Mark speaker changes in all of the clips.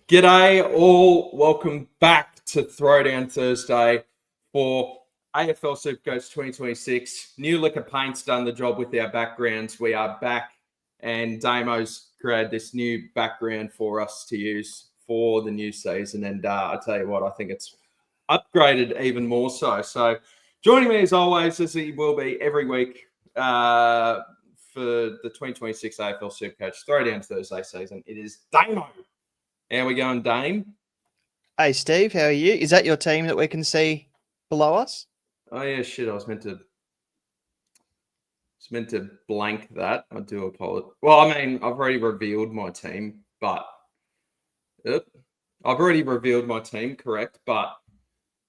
Speaker 1: G'day all, welcome back to Throwdown Thursday for AFL SuperCoach 2026. New Liquor Paint's done the job with our backgrounds. We are back and Damo's created this new background for us to use for the new season. And I tell you what, I think it's upgraded even more so. So joining me as always, as he will be every week for the 2026 AFL SuperCoach Throwdown Thursday season, it is Damo. How we going, Dame?
Speaker 2: Hey, Steve, how are you? Is that your team that we can see below us?
Speaker 1: Oh yeah, shit. I was meant to blank that. I do apologize. Well, I mean, I've already revealed my team, but correct. But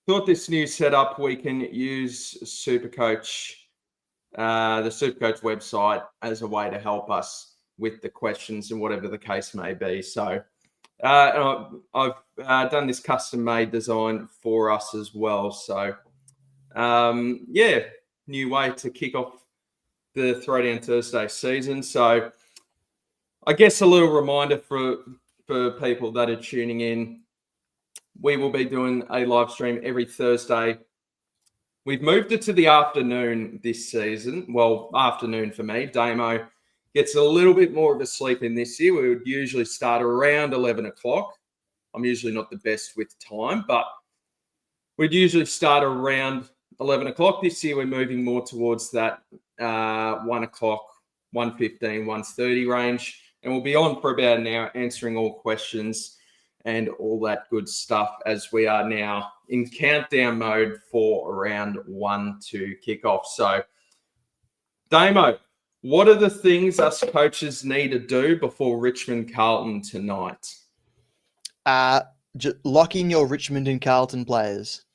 Speaker 1: thought this new setup we can use SuperCoach, the SuperCoach website, as a way to help us with the questions and whatever the case may be. So. I've done this custom-made design for us as well. So, new way to kick off the Throwdown Thursday season. So, I guess a little reminder for people that are tuning in, we will be doing a live stream every Thursday. We've moved it to the afternoon this season. Well, afternoon for me. Damo gets a little bit more of a sleep in this year. We would usually start around 11 o'clock. I'm usually not the best with time, but we'd usually start around 11 o'clock. This year, we're moving more towards that 1 o'clock, 1:15, 1:30 range. And we'll be on for about an hour answering all questions and all that good stuff as we are now in countdown mode for round one to kick off. So, Damo, what are the things us coaches need to do before Richmond Carlton tonight?
Speaker 2: Lock in your Richmond and Carlton players.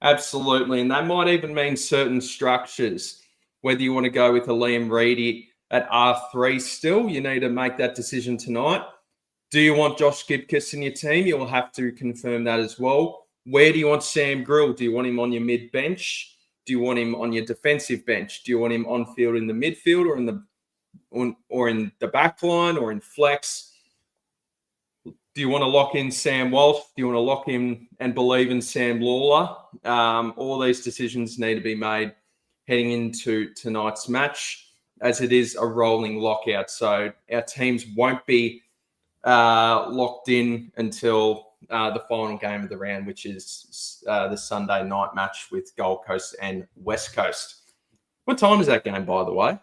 Speaker 1: Absolutely. And that might even mean certain structures. Whether you want to go with a Liam Reedy at R3 still, you need to make that decision tonight. Do you want Josh Gibcus in your team? You will have to confirm that as well. Where do you want Sam Grill? Do you want him on your mid-bench? Do you want him on your defensive bench? Do you want him on field in the midfield or in the back line or in flex? Do you want to lock in Sam Walsh? Do you want to lock in and believe in Sam Lawler? All these decisions need to be made heading into tonight's match, as it is a rolling lockout. So our teams won't be locked in until the final game of the round, which is the Sunday night match with Gold Coast and West Coast. What time is that game, by the way?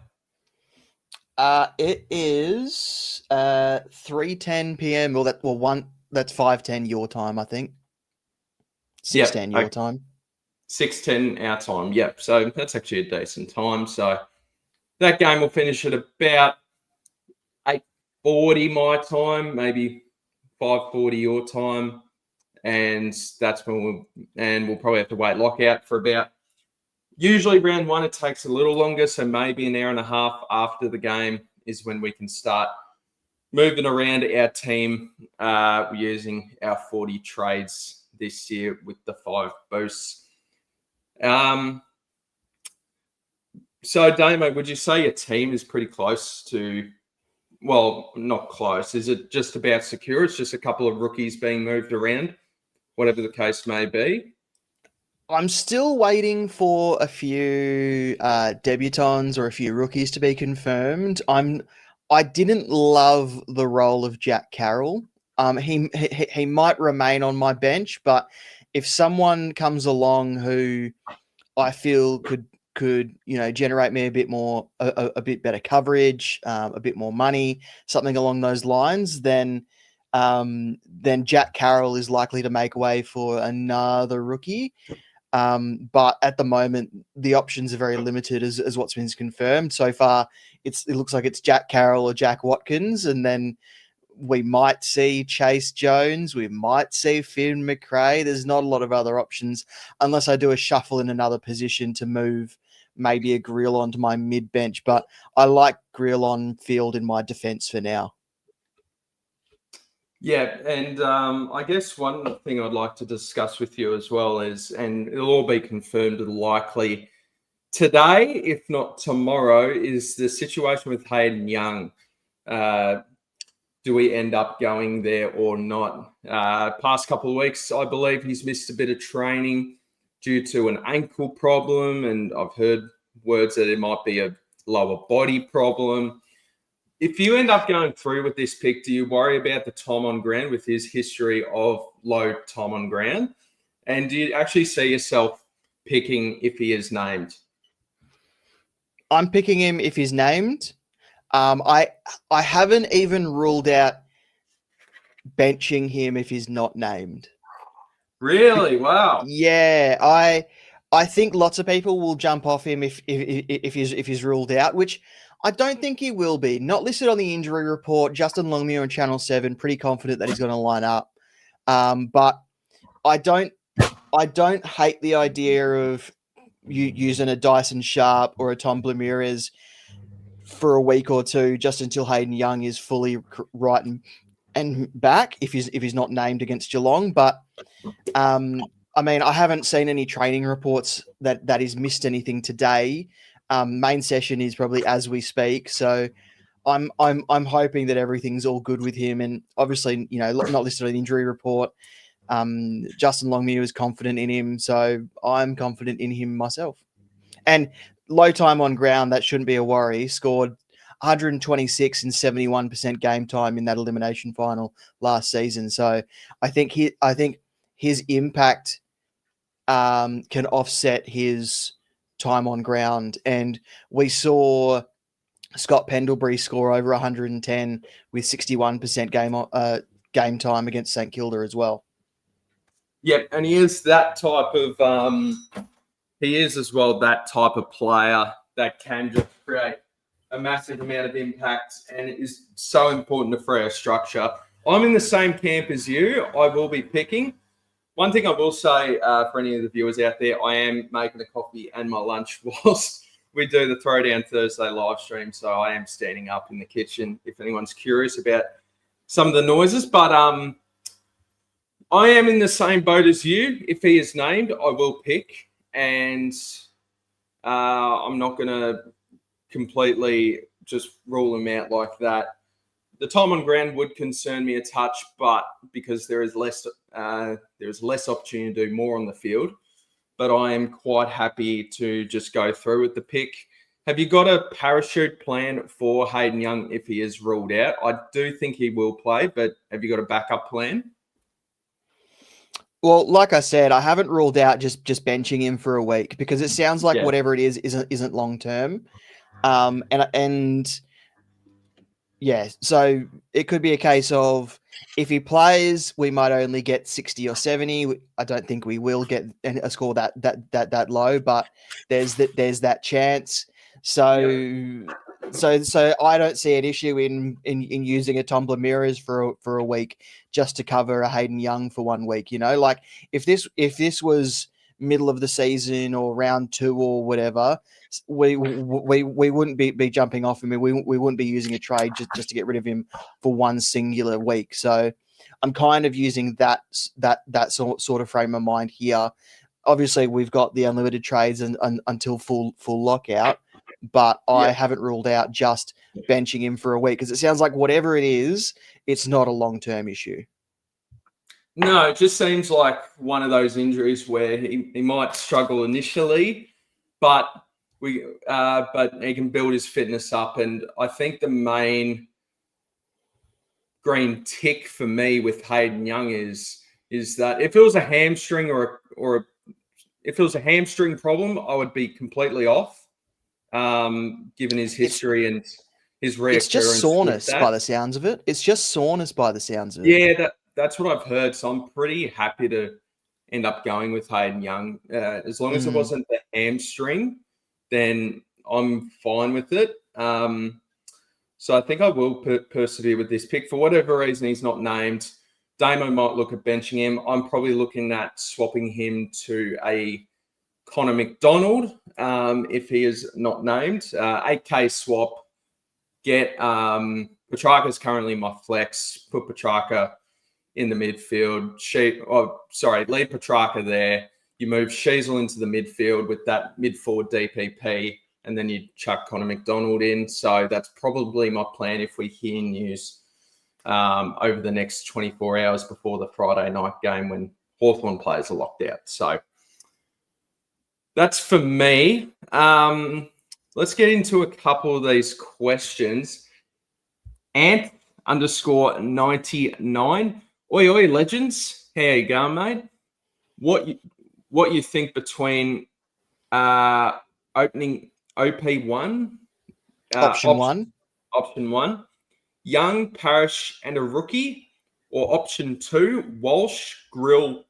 Speaker 2: It is 3:10 p.m. That's 5:10 your time, I think. 6:10 your time.
Speaker 1: 6:10 our time. Yep. So that's actually a decent time. So that game will finish at about 8:40 my time, maybe 5:40 your time, and that's when we'll probably have to wait lockout for about. Usually round one, it takes a little longer, so maybe an hour and a half after the game is when we can start moving around our team using our 40 trades this year with the 5 boosts. So, Damo, would you say your team is pretty close to, well, not close. Is it just about secure? It's just a couple of rookies being moved around, whatever the case may be?
Speaker 2: I'm still waiting for a few debutants or a few rookies to be confirmed. I didn't love the role of Jack Carroll. He might remain on my bench, but if someone comes along who I feel could generate me a bit more, a bit better coverage, a bit more money, something along those lines, then Jack Carroll is likely to make way for another rookie. But at the moment, the options are very limited as what's been confirmed. So far, it looks like it's Jack Carroll or Jack Watkins, and then we might see Chase Jones, we might see Finn McRae. There's not a lot of other options unless I do a shuffle in another position to move maybe a Grill onto my mid-bench. But I like Grill on field in my defence for now.
Speaker 1: Yeah, and I guess one thing I'd like to discuss with you as well is, and it'll all be confirmed likely today, if not tomorrow, is the situation with Hayden Young. do we end up going there or not? Past couple of weeks, I believe he's missed a bit of training due to an ankle problem, and I've heard words that it might be a lower body problem. If you end up going through with this pick, do you worry about the time on ground with his history of low time on ground? And do you actually see yourself picking if he is named?
Speaker 2: I'm picking him if he's named. I haven't even ruled out benching him if he's not named.
Speaker 1: Really? Wow.
Speaker 2: Yeah, I think lots of people will jump off him if he's ruled out, which I don't think he will be. Not listed on the injury report. Justin Longmuir on Channel 7, pretty confident that he's going to line up. But I don't hate the idea of you using a Dyson Sharp or a Tom Blamirez for a week or two just until Hayden Young is fully right and back if he's not named against Geelong. But I mean, I haven't seen any training reports that he's missed anything today. Main session is probably as we speak, so I'm hoping that everything's all good with him. And obviously, you know, not listed on the injury report. Justin Longmuir is confident in him, so I'm confident in him myself. And low time on ground, that shouldn't be a worry. Scored 126 and 71% game time in that elimination final last season. So I think his impact can offset his time on ground. And we saw Scott Pendlebury score over 110 with 61% game time against St Kilda as well.
Speaker 1: Yep, and he is that type of he is as well that type of player that can just create a massive amount of impact, and it is so important to free our structure. I'm in the same camp as you. I will be picking. One thing I will say for any of the viewers out there, I am making a coffee and my lunch whilst we do the Throwdown Thursday live stream, so I am standing up in the kitchen if anyone's curious about some of the noises. But I am in the same boat as you. If he is named, I will pick, and I'm not going to completely just rule him out like that. The time on ground would concern me a touch, but because there is less opportunity to do more on the field. But I am quite happy to just go through with the pick. Have you got a parachute plan for Hayden Young if he is ruled out? I do think he will play, but have you got a backup plan?
Speaker 2: Well, like I said, I haven't ruled out just benching him for a week because it sounds like whatever it is isn't long term. And yeah, so it could be a case of if he plays, we might only get 60 or 70. I don't think we will get a score that low, but there's that chance. So I don't see an issue in using a Tom Blamirez for a week just to cover a Hayden Young for 1 week. You know, like if this was middle of the season or round 2 or whatever, we wouldn't be jumping off him. We wouldn't be using a trade just to get rid of him for one singular week. So I'm kind of using that sort of frame of mind here. Obviously, we've got the unlimited trades until full lockout, but I haven't ruled out just benching him for a week because it sounds like whatever it is, it's not a long-term issue.
Speaker 1: No, it just seems like one of those injuries where he might struggle initially, but he can build his fitness up. And I think the main green tick for me with Hayden Young is that if it was a hamstring or if it was a hamstring problem, I would be completely off, given his history and his reoccurrence. It's
Speaker 2: just soreness by the sounds of it.
Speaker 1: Yeah, that's what I've heard. So I'm pretty happy to end up going with Hayden Young. As long as it wasn't the hamstring, then I'm fine with it. So I think I will persevere with this pick. For whatever reason he's not named, Damo might look at benching him. I'm probably looking at swapping him to a Connor McDonald if he is not named. 8K swap. Get Petrarca's currently my flex. Put Petrarca in the midfield. Leave Petrarca there. You move Sheasel into the midfield with that mid-forward DPP, and then you chuck Connor McDonald in. So that's probably my plan if we hear news. over the next 24 hours before the Friday night game when Hawthorn players are locked out. So that's for me. Let's get into a couple of these questions. Ant_99. Oi, oi, legends. How you going, mate? What you think between opening OP1?
Speaker 2: Option one.
Speaker 1: Option 1, Young, Parrish, and a rookie, or option 2, Walsh, Grill,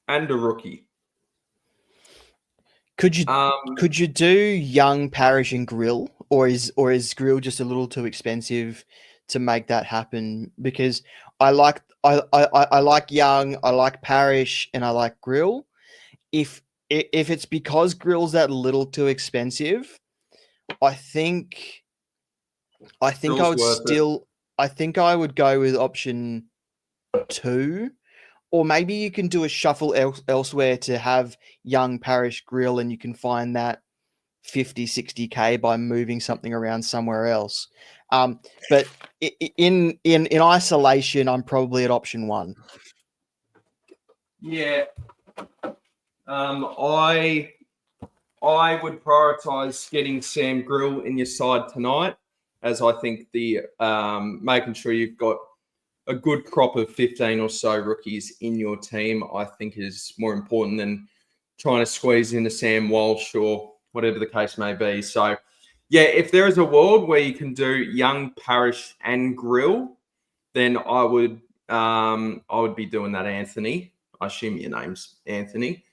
Speaker 1: and a rookie?
Speaker 2: Could you do Young, Parrish, and Grill, or is Grill just a little too expensive to make that happen? Because I like Young, I like Parrish, and I like Grill. If it's because Grill's that little too expensive, I think I think I would go with option 2. Or maybe you can do a shuffle elsewhere to have Young, Parrish, Grill, and you can find that 50, 60K by moving something around somewhere else. But in isolation, I'm probably at option 1.
Speaker 1: Yeah. I would prioritise getting Sam Grill in your side tonight, as I think the making sure you've got a good crop of 15 or so rookies in your team, I think is more important than trying to squeeze into Sam Walsh or whatever the case may be. So, yeah, if there is a world where you can do Young, Parrish, and Grill, then I would be doing that, Anthony. I assume your name's Anthony.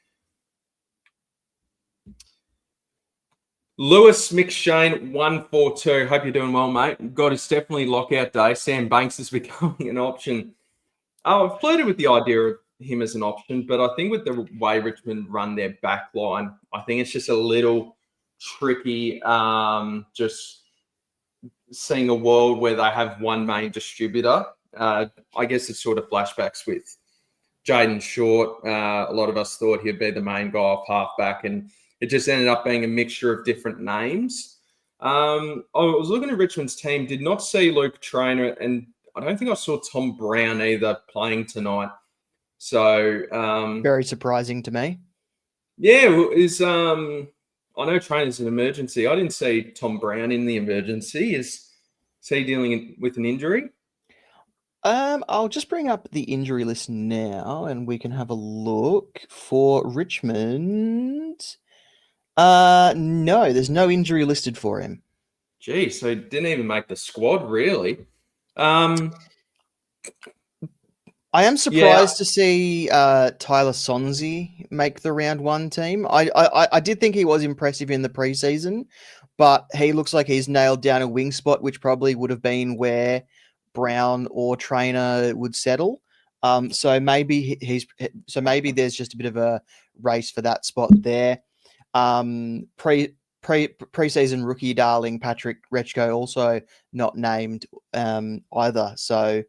Speaker 1: Lewis McShane 142. Hope you're doing well, mate. God, it's definitely lockout day. Sam Banks is becoming an option. I've flirted with the idea of him as an option, but I think with the way Richmond run their back line, I think it's just a little tricky. Just seeing a world where they have one main distributor. I guess it's sort of flashbacks with Jaden Short. A lot of us thought he'd be the main guy off halfback, and it just ended up being a mixture of different names. I was looking at Richmond's team, did not see Luke Traynor, and I don't think I saw Tom Brown either playing tonight. So
Speaker 2: very surprising to me.
Speaker 1: Yeah, I know Trainor's an emergency. I didn't see Tom Brown in the emergency. Is he dealing with an injury?
Speaker 2: I'll just bring up the injury list now, and we can have a look for Richmond. No, there's no injury listed for him.
Speaker 1: Gee, so he didn't even make the squad, really.
Speaker 2: I am surprised to see Tyler Sonsie make the round 1 team. I did think he was impressive in the preseason, but he looks like he's nailed down a wing spot, which probably would have been where Brown or Traynor would settle. So maybe there's just a bit of a race for that spot there. Preseason rookie darling Patrick Rechko also not named either. So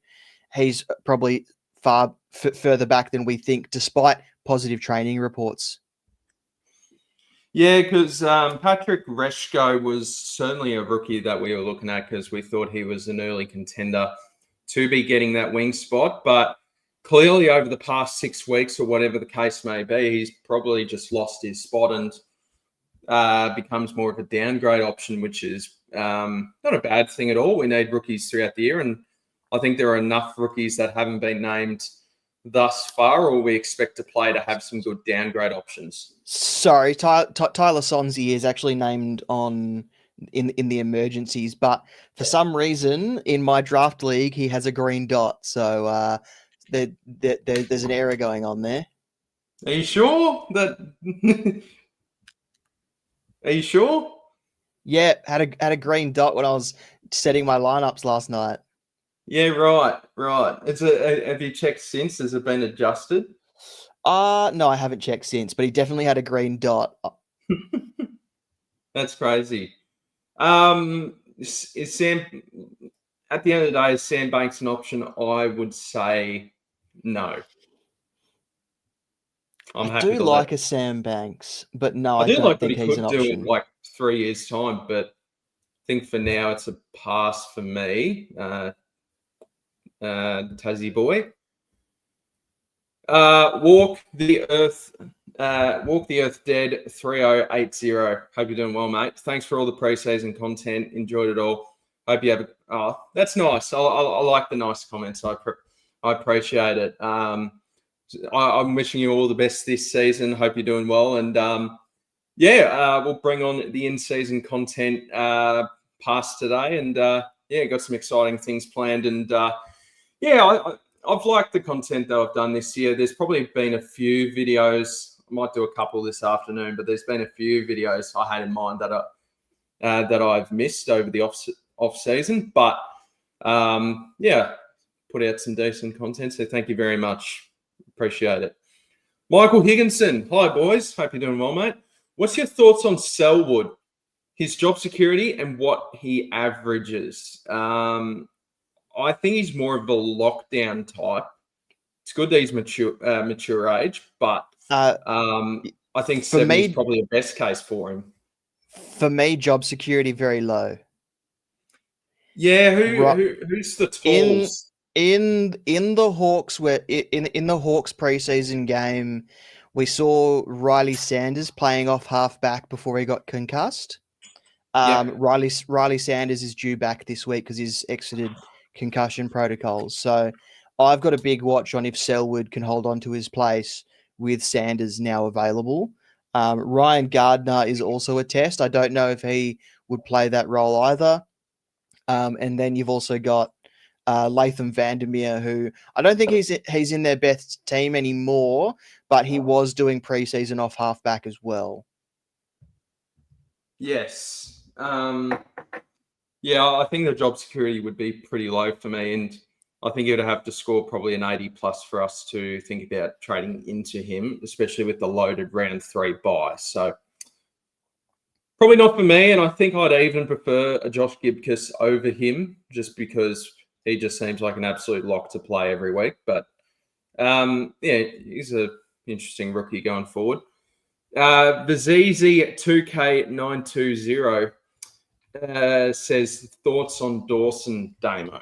Speaker 2: he's probably far further back than we think, despite positive training reports.
Speaker 1: Yeah, because Patrick Rechko was certainly a rookie that we were looking at because we thought he was an early contender to be getting that wing spot. But clearly over the past 6 weeks or whatever the case may be, he's probably just lost his spot and becomes more of a downgrade option, which is not a bad thing at all. We need rookies throughout the year, and I think there are enough rookies that haven't been named thus far, or we expect to play to have some good downgrade options.
Speaker 2: Sorry, Tyler Sonsie is actually named in the emergencies, but for some reason in my draft league he has a green dot, so there's an error going on there.
Speaker 1: Are you sure that? Are you sure?
Speaker 2: Yeah, had a green dot when I was setting my lineups last night.
Speaker 1: Yeah, right. Have you checked since? Has it been adjusted?
Speaker 2: No, I haven't checked since, but he definitely had a green dot.
Speaker 1: That's crazy. Is Sam, at the end of the day, is Sam Banks an option? I would say no.
Speaker 2: I do like a Sam Banks, but no, I don't
Speaker 1: like
Speaker 2: think
Speaker 1: what he
Speaker 2: he's
Speaker 1: could
Speaker 2: an
Speaker 1: do
Speaker 2: option.
Speaker 1: in like 3 years' time, but I think for now it's a pass for me. the Tassie boy. Walk the Earth Dead 3080. Hope you're doing well, mate. Thanks for all the pre-season content. Enjoyed it all. Hope you have. That's nice. I like the nice comments. I appreciate it. I'm wishing you all the best this season. Hope you're doing well. And we'll bring on the in-season content past today. And got some exciting things planned. And I've liked the content that I've done this year. There's probably been a few videos. I might do a couple this afternoon, but there's been a few videos I had in mind that I've missed over the off season. But put out some decent content. So thank you very much. Appreciate it. Michael Higginson. Hi, boys. Hope you're doing well, mate. What's your thoughts on Selwood, his job security, and what he averages? I think he's more of a lockdown type. It's good that he's mature age, but I think 70 is probably a best case for him.
Speaker 2: For me, job security very low.
Speaker 1: Yeah, who's the tools?
Speaker 2: In the Hawks in the Hawks preseason game, we saw Riley Sanders playing off halfback before he got concussed. Riley Sanders is due back this week because he's exited concussion protocols. So I've got a big watch on if Selwood can hold on to his place with Sanders now available. Ryan Gardner is also a test. I don't know if he would play that role either. And then you've also got Latham Vandermeer, who I don't think he's in their best team anymore, but he was doing preseason off halfback as well.
Speaker 1: Yes. I think the job security would be pretty low for me, and I think he would have to score probably an 80 plus for us to think about trading into him, especially with the loaded round 3 bye. So probably not for me, and I think I'd even prefer a Josh Gibcus over him just because he just seems like an absolute lock to play every week. But he's an interesting rookie going forward. Vizizi 2K920 says thoughts on Dawson Damo.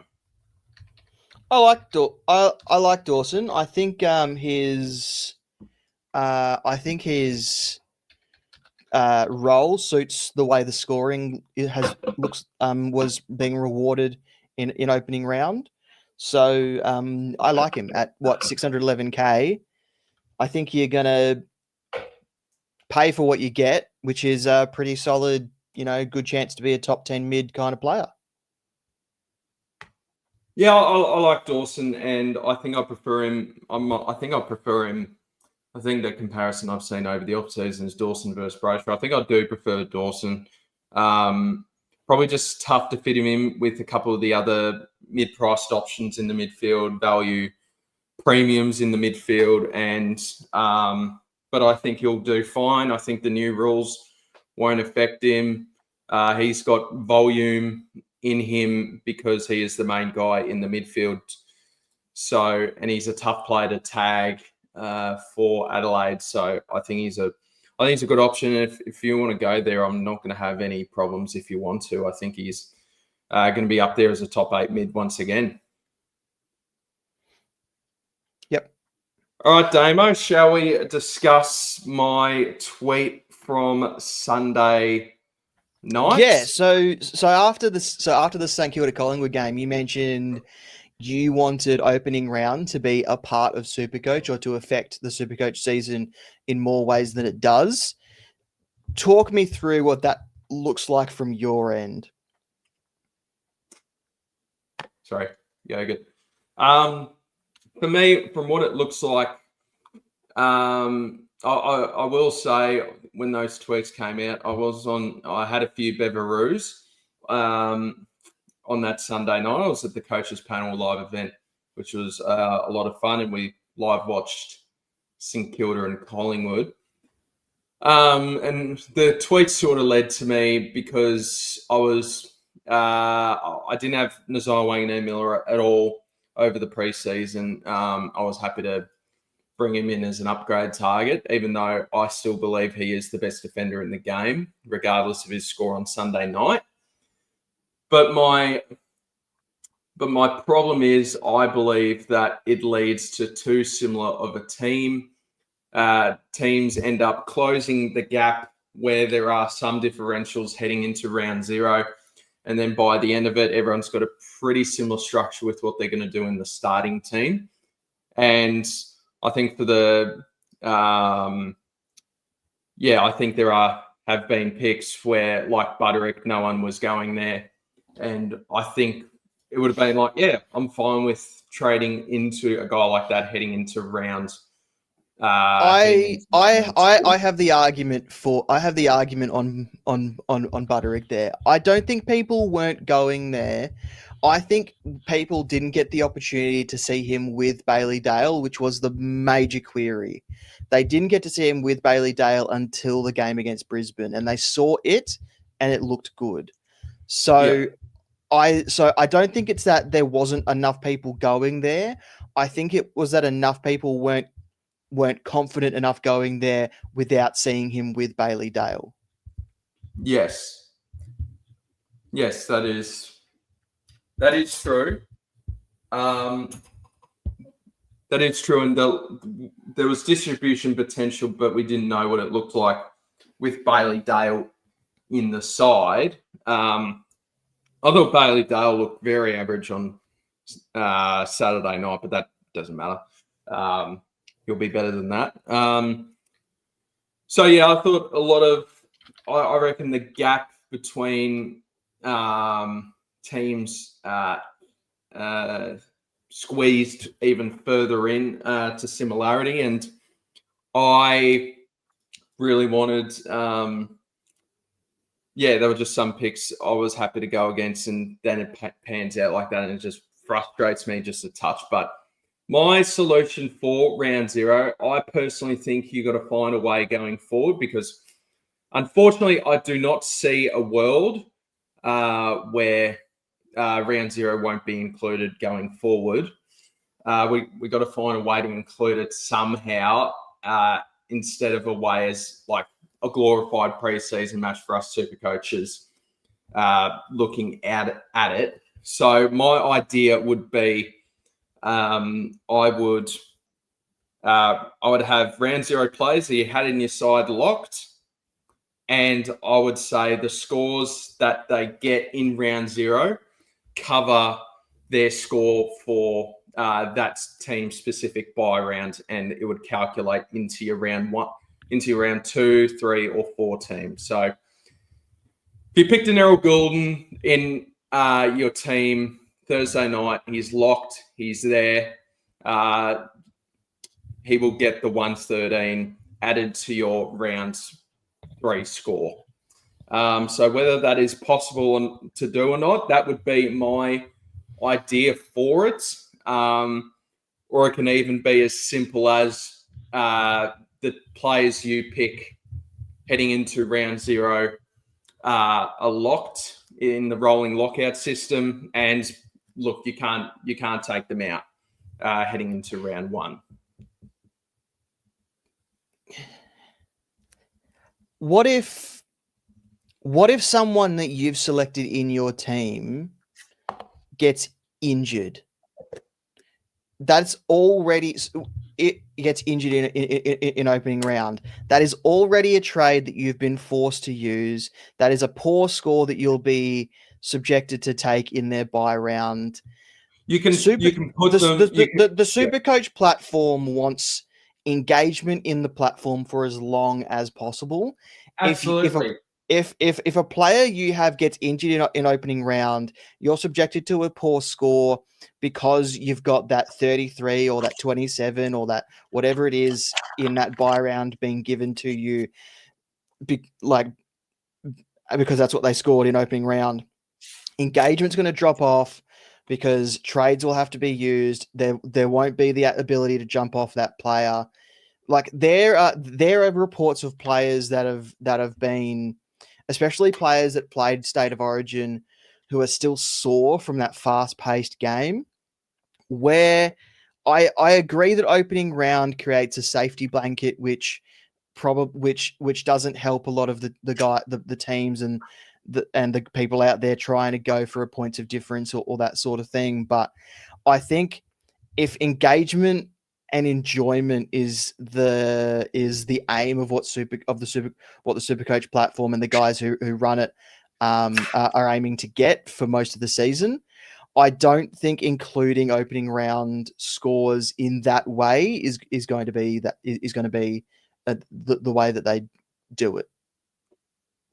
Speaker 2: I like Dawson. I think his role suits the way the scoring was being rewarded in opening round. So I like him at 611K. I think you're gonna pay for what you get, which is a pretty solid, good chance to be a top 10 mid kind of player.
Speaker 1: Yeah, I like Dawson, and I think I prefer him. I think the comparison I've seen over the off season is Dawson versus Brayshaw. I think I do prefer Dawson. Probably just tough to fit him in with a couple of the other mid-priced options in the midfield, value premiums in the midfield, and but I think he'll do fine. I think the new rules won't affect him. He's got volume in him because he is the main guy in the midfield. So, and he's a tough player to tag for Adelaide. So I think he's a good option. If you want to go there, I'm not going to have any problems if you want to. I think he's going to be up there as a top 8 mid once again.
Speaker 2: Yep.
Speaker 1: All right, Damo, shall we discuss my tweet from Sunday night?
Speaker 2: Yeah, so after the St Kilda Collingwood game, you mentioned you wanted opening round to be a part of SuperCoach or to affect the SuperCoach season in more ways than it does. Talk me through what that looks like from your end.
Speaker 1: Sorry. Yeah, good. For me, from what it looks like, I will say when those tweets came out, I had a few bevaroos on that Sunday night. I was at the Coaches Panel live event, which was a lot of fun, and we live watched St Kilda and Collingwood. And the tweets sort of led to me because I didn't have Nazar Wanganeen-Miller at all over the preseason. I was happy to bring him in as an upgrade target, even though I still believe he is the best defender in the game, regardless of his score on Sunday night. But But my problem is I believe that it leads to too similar of a team. Teams end up closing the gap where there are some differentials heading into round 0. And then by the end of it, everyone's got a pretty similar structure with what they're going to do in the starting team. And I think for the, I think there have been picks where, like Butterick, no one was going there. And I think it would have been like, yeah, I'm fine with trading into a guy like that heading into rounds.
Speaker 2: I have the argument on Butterick there. I don't think people weren't going there. I think people didn't get the opportunity to see him with Bailey Dale, which was the major query. They didn't get to see him with Bailey Dale until the game against Brisbane, and they saw it, and it looked good. So I don't think it's that there wasn't enough people going there. I think it was that enough people weren't confident enough going there without seeing him with Bailey Dale.
Speaker 1: Yes, that is true. That is true, and there was distribution potential, but we didn't know what it looked like with Bailey Dale in the side. I thought Bailey Dale looked very average on Saturday night, but that doesn't matter. He'll be better than that. I thought a lot of, I reckon the gap between teams squeezed even further in to similarity. And I really wanted, there were just some picks I was happy to go against, and then it pans out like that, and it just frustrates me just a touch. But my solution for round 0, I personally think you got to find a way going forward, because unfortunately I do not see a world where round 0 won't be included going forward. We got to find a way to include it somehow instead of a way as like a glorified preseason match for us super coaches looking at it. So my idea would be I would have round 0 players that you had in your side locked, and I would say the scores that they get in round 0 cover their score for that team specific bye round, and it would calculate into your round 1, into your round 2, 3, or 4 team. So if you picked an Errol Goulden in your team Thursday night, he's locked, he's there. He will get the 113 added to your round 3 score. So whether that is possible to do or not, that would be my idea for it. Or it can even be as simple as the players you pick heading into round 0 are locked in the rolling lockout system, and look, you can't take them out heading into round 1.
Speaker 2: What if someone that you've selected in your team gets injured? That's already, it gets injured in opening round. That is already a trade that you've been forced to use. That is a poor score that you'll be subjected to take in their bye round.
Speaker 1: You can put
Speaker 2: the SuperCoach platform wants engagement in the platform for as long as possible.
Speaker 1: Absolutely.
Speaker 2: If a player you have gets injured in opening round, you're subjected to a poor score because you've got that 33 or that 27 or that whatever it is in that bye round being given to you, because that's what they scored in opening round. Engagement's going to drop off because trades will have to be used. There won't be the ability to jump off that player. Like there are reports of players that have been, especially players that played State of Origin, who are still sore from that fast-paced game, where I agree that opening round creates a safety blanket, which doesn't help a lot of the teams, and the people out there trying to go for a points of difference or that sort of thing. But I think if engagement and enjoyment is the aim of what the SuperCoach platform and the guys who run it are aiming to get for most of the season, I don't think including opening round scores in that way is going to be the way that they do it.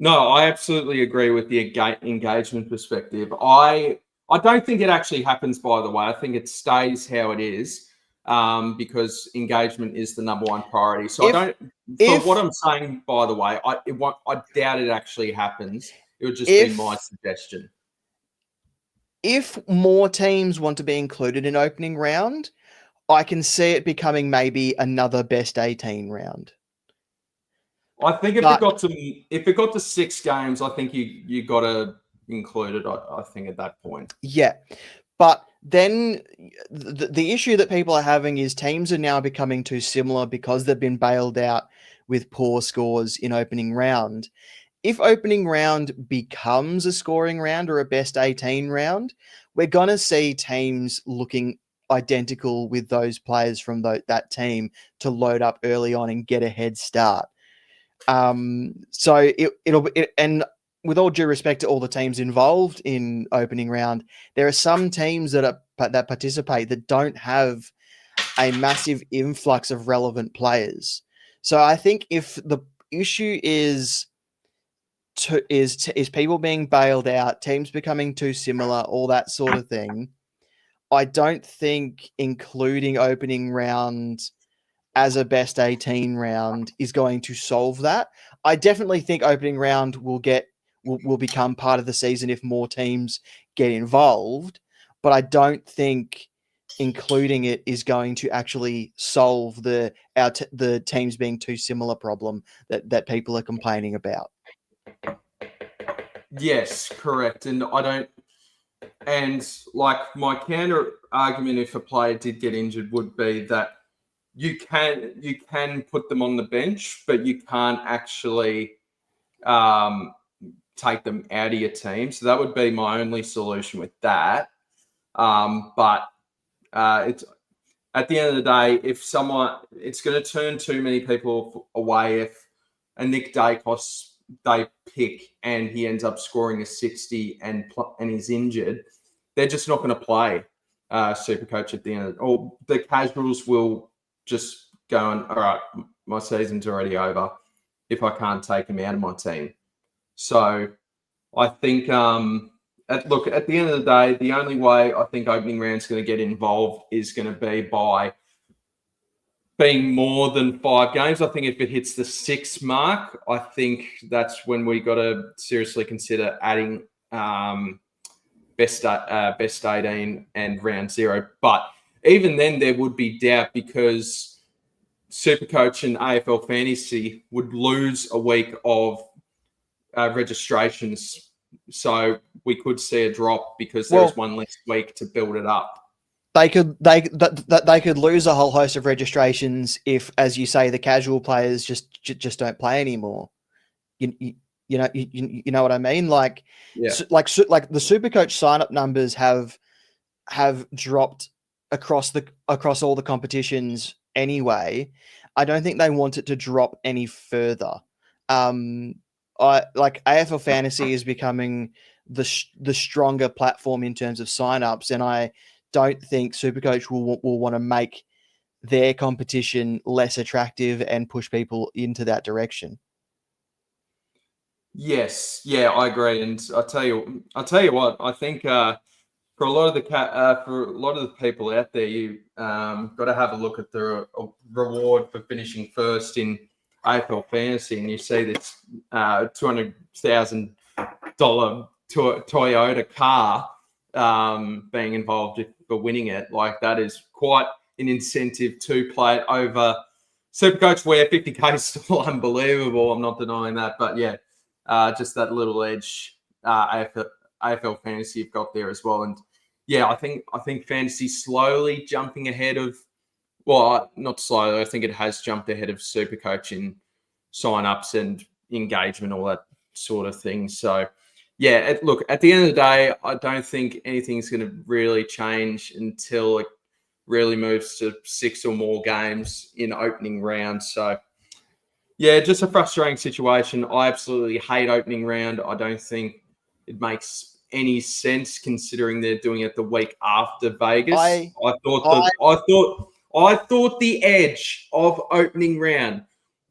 Speaker 1: No, I absolutely agree with the engagement perspective. I don't think it actually happens, by the way. I think it stays how it is because engagement is the number one priority. So what I'm saying, by the way, I doubt it actually happens. It would just be my suggestion.
Speaker 2: If more teams want to be included in opening round, I can see it becoming maybe another best 18 round.
Speaker 1: I think if it got to 6 games, I think you got to include it. I think at that point.
Speaker 2: Yeah, but then the issue that people are having is teams are now becoming too similar because they've been bailed out with poor scores in opening round. If opening round becomes a scoring round or a best 18 round, we're going to see teams looking identical with those players from that team to load up early on and get a head start. So and with all due respect to all the teams involved in opening round, there are some teams that participate that don't have a massive influx of relevant players. So I think if the issue is people being bailed out, teams becoming too similar, all that sort of thing, I don't think including opening round as a best 18 round is going to solve that. I definitely think opening round will become part of the season if more teams get involved, but I don't think including it is going to actually solve the teams being too similar problem that people are complaining about.
Speaker 1: Yes, correct. And like my counter argument if a player did get injured would be that you can put them on the bench, but you can't actually take them out of your team. So that would be my only solution with that. But it's at the end of the day, it's going to turn too many people away if a Nick Dacos they pick and he ends up scoring a 60 and he's injured. They're just not going to play SuperCoach at the end. Or the casuals will just go on, all right, my season's already over if I can't take him out of my team. So I think, at the end of the day, the only way I think opening round's going to get involved is going to be by being more than 5 games. I think if it hits the 6 mark, I think that's when we got to seriously consider adding best 18 and round 0. But even then, there would be doubt because SuperCoach and AFL Fantasy would lose a week of registrations. So we could see a drop because there's one less week to build it up.
Speaker 2: They could lose a whole host of registrations if, as you say, the casual players just don't play anymore. You know what I mean? Like,
Speaker 1: yeah.
Speaker 2: like the SuperCoach sign-up numbers have dropped across all the competitions anyway. I don't think they want it to drop any further. AFL Fantasy is becoming the stronger platform in terms of sign-ups, and I don't think SuperCoach will want to make their competition less attractive and push people into that direction.
Speaker 1: Yes, yeah, I agree, and I'll tell you what, I think for a lot of the people out there, you got to have a look at the reward for finishing first in AFL Fantasy, and you see this $200,000 Toyota car being involved for winning it. Like, that is quite an incentive to play it over SuperCoach, where 50k is still unbelievable. I'm not denying that, but yeah, just that little edge AFL Fantasy you've got there as well. And yeah, I think Fantasy slowly jumping ahead of, well, not slowly, I think it has jumped ahead of SuperCoach in sign-ups and engagement, all that sort of thing. So Yeah, look, at the end of the day, I don't think anything's going to really change until it really moves to 6 or more games in opening round. So, yeah, just a frustrating situation. I absolutely hate opening round. I don't think it makes any sense considering they're doing it the week after Vegas.
Speaker 2: I I
Speaker 1: I thought the edge of opening round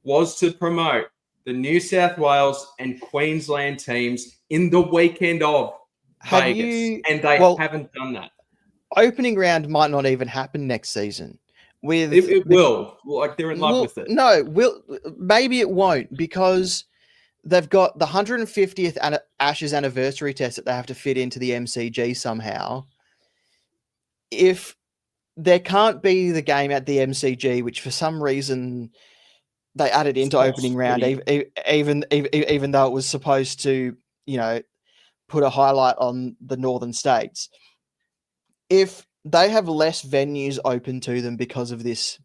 Speaker 1: was to promote the New South Wales and Queensland teams in the weekend of
Speaker 2: have
Speaker 1: Vegas,
Speaker 2: you
Speaker 1: and they
Speaker 2: well
Speaker 1: haven't done that.
Speaker 2: opening round might not even happen next season.
Speaker 1: It will. Like, they're in love with it.
Speaker 2: No, maybe it won't because they've got the 150th Ashes anniversary test that they have to fit into the MCG somehow. If there can't be the game at the MCG, which for some reason they added into opening round, even though it was supposed to, put a highlight on the northern states. If they have less venues open to them because of this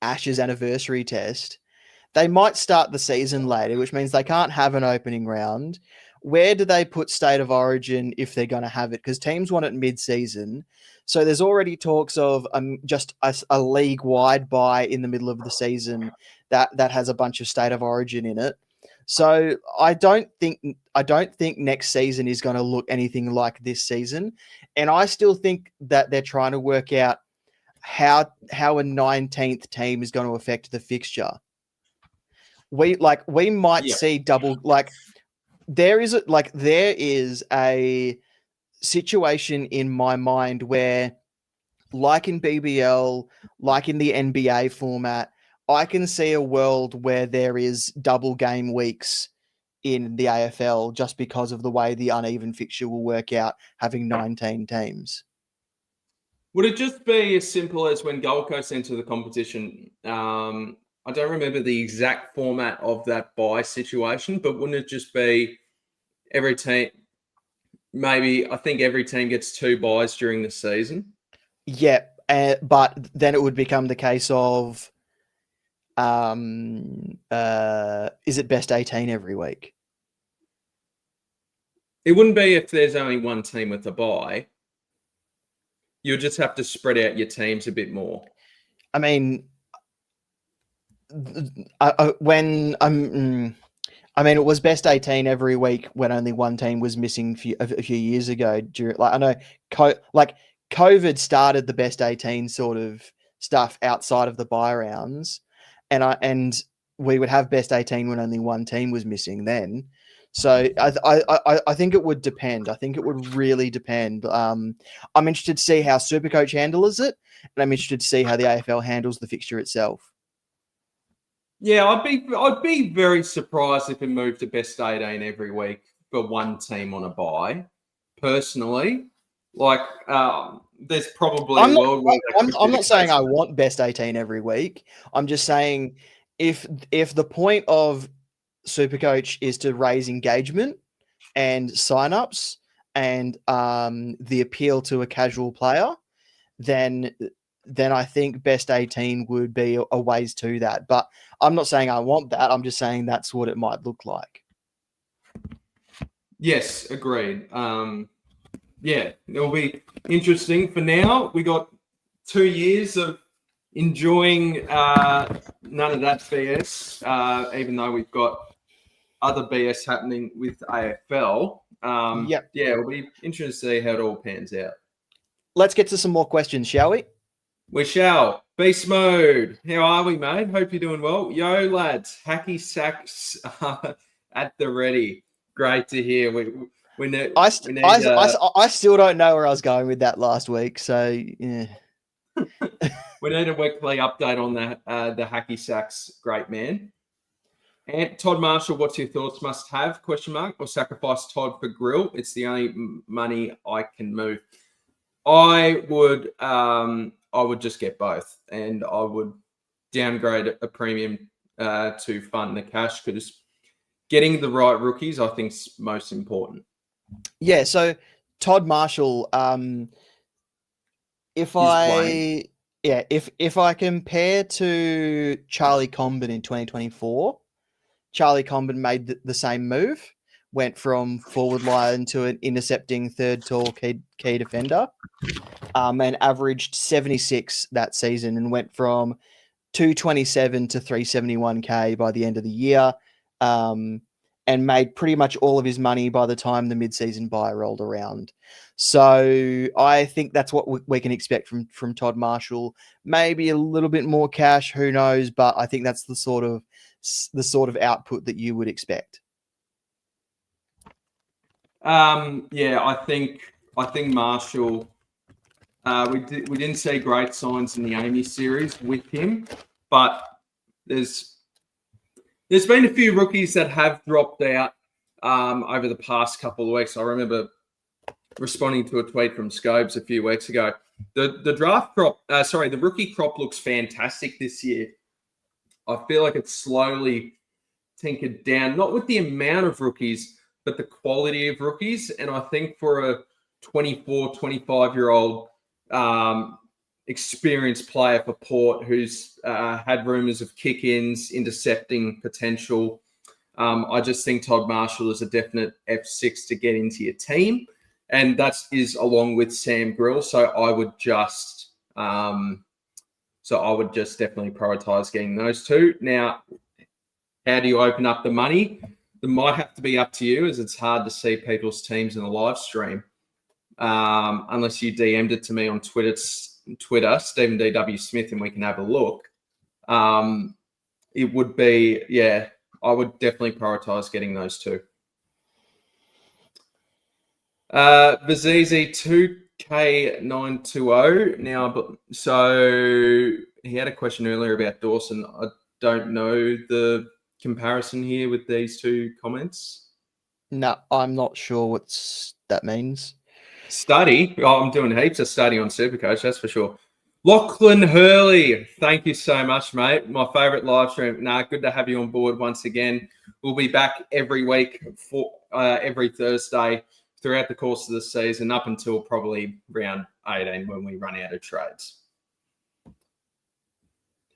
Speaker 2: Ashes anniversary test, they might start the season later, which means they can't have an opening round. Where do they put State of Origin if they're going to have it? Because teams want it mid-season. So there's already talks of just a league-wide bye in the middle of the season that has a bunch of State of Origin in it. So I don't think next season is going to look anything like this season, and I still think that they're trying to work out how a 19th team is going to affect the fixture. We might see double, there is a situation in my mind where, like in BBL, like in the NBA format, I can see a world where there is double game weeks in the AFL just because of the way the uneven fixture will work out, having 19 teams.
Speaker 1: Would it just be as simple as when Gold Coast enter the competition? I don't remember the exact format of that bye situation, but wouldn't it just be every team? Maybe I think every team gets 2 byes during the season.
Speaker 2: Yeah, but then it would become the case of, is it best 18 every week?
Speaker 1: It wouldn't be if there's only one team with a bye. You'll just have to spread out your teams a bit more.
Speaker 2: I mean, it was best 18 every week when only one team was missing a few years ago. I know, COVID started the best 18 sort of stuff outside of the bye rounds, and we would have best 18 when only one team was missing then. So I think it would depend. I think it would really depend. I'm interested to see how SuperCoach handles it, and I'm interested to see how the AFL handles the fixture itself.
Speaker 1: Yeah, I'd be very surprised if it moved to best 18 every week for one team on a bye. Personally, there's probably a world where
Speaker 2: I'm not saying I want best 18 every week. I'm just saying if the point of SuperCoach is to raise engagement and signups and the appeal to a casual player, then I think best 18 would be a ways to that. But I'm not saying I want that. I'm just saying that's what it might look like.
Speaker 1: Yes, agreed. Yeah, it'll be interesting. For now, we got 2 years of enjoying none of that BS, even though we've got other BS happening with AFL. Yeah, it'll be interesting to see how it all pans out.
Speaker 2: Let's get to some more questions, shall we?
Speaker 1: We shall. Beast mode. How are we, mate? Hope you're doing well. Yo, lads. Hacky sacks at the ready. Great to hear.
Speaker 2: I still don't know where I was going with that last week. So yeah.
Speaker 1: We need a weekly update on that. The hacky sacks, great man. And Todd Marshall, what's your thoughts? Must have ? Or sacrifice Todd for Grill? It's the only money I can move. I would just get both, and I would downgrade a premium to fund the cash, because getting the right rookies, I think, is most important.
Speaker 2: Yeah. So Todd Marshall, if I compare to Charlie Comben in 2024, Charlie Comben made the same move went from forward line to an intercepting third tall key defender, and averaged 76 that season and went from 227 to 371k by the end of the year, and made pretty much all of his money by the time the mid-season buy rolled around. So I think that's what we can expect from Todd Marshall. Maybe a little bit more cash, who knows? But I think that's the sort of output that you would expect.
Speaker 1: Yeah, I think Marshall. We didn't see great signs in the Amy series with him, but there's been a few rookies that have dropped out over the past couple of weeks. I remember responding to a tweet from Scobes a few weeks ago. The rookie crop looks fantastic this year. I feel like it's slowly tinkered down, not with the amount of rookies, but the quality of rookies. And I think for a 24, 25-year-old experienced player for Port who's had rumours of kick-ins, intercepting potential, I just think Todd Marshall is a definite F6 to get into your team. And that is along with Sam Grill. So I would just definitely prioritise getting those two. Now, how do you open up the money? It might have to be up to you, as it's hard to see people's teams in the live stream. Unless you DM'd it to me on Twitter, Stephen D.W. Smith, and we can have a look. It would be, I would definitely prioritise getting those two. Vizizi 2K920. Now, so he had a question earlier about Dawson. I don't know the comparison here with these two comments.
Speaker 2: No, I'm not sure what that means.
Speaker 1: Study. Oh, I'm doing heaps of study on SuperCoach, that's for sure. Lachlan Hurley, thank you so much, mate. My favourite live stream. Good to have you on board once again. We'll be back every week for every Thursday throughout the course of the season, up until probably round 18 when we run out of trades.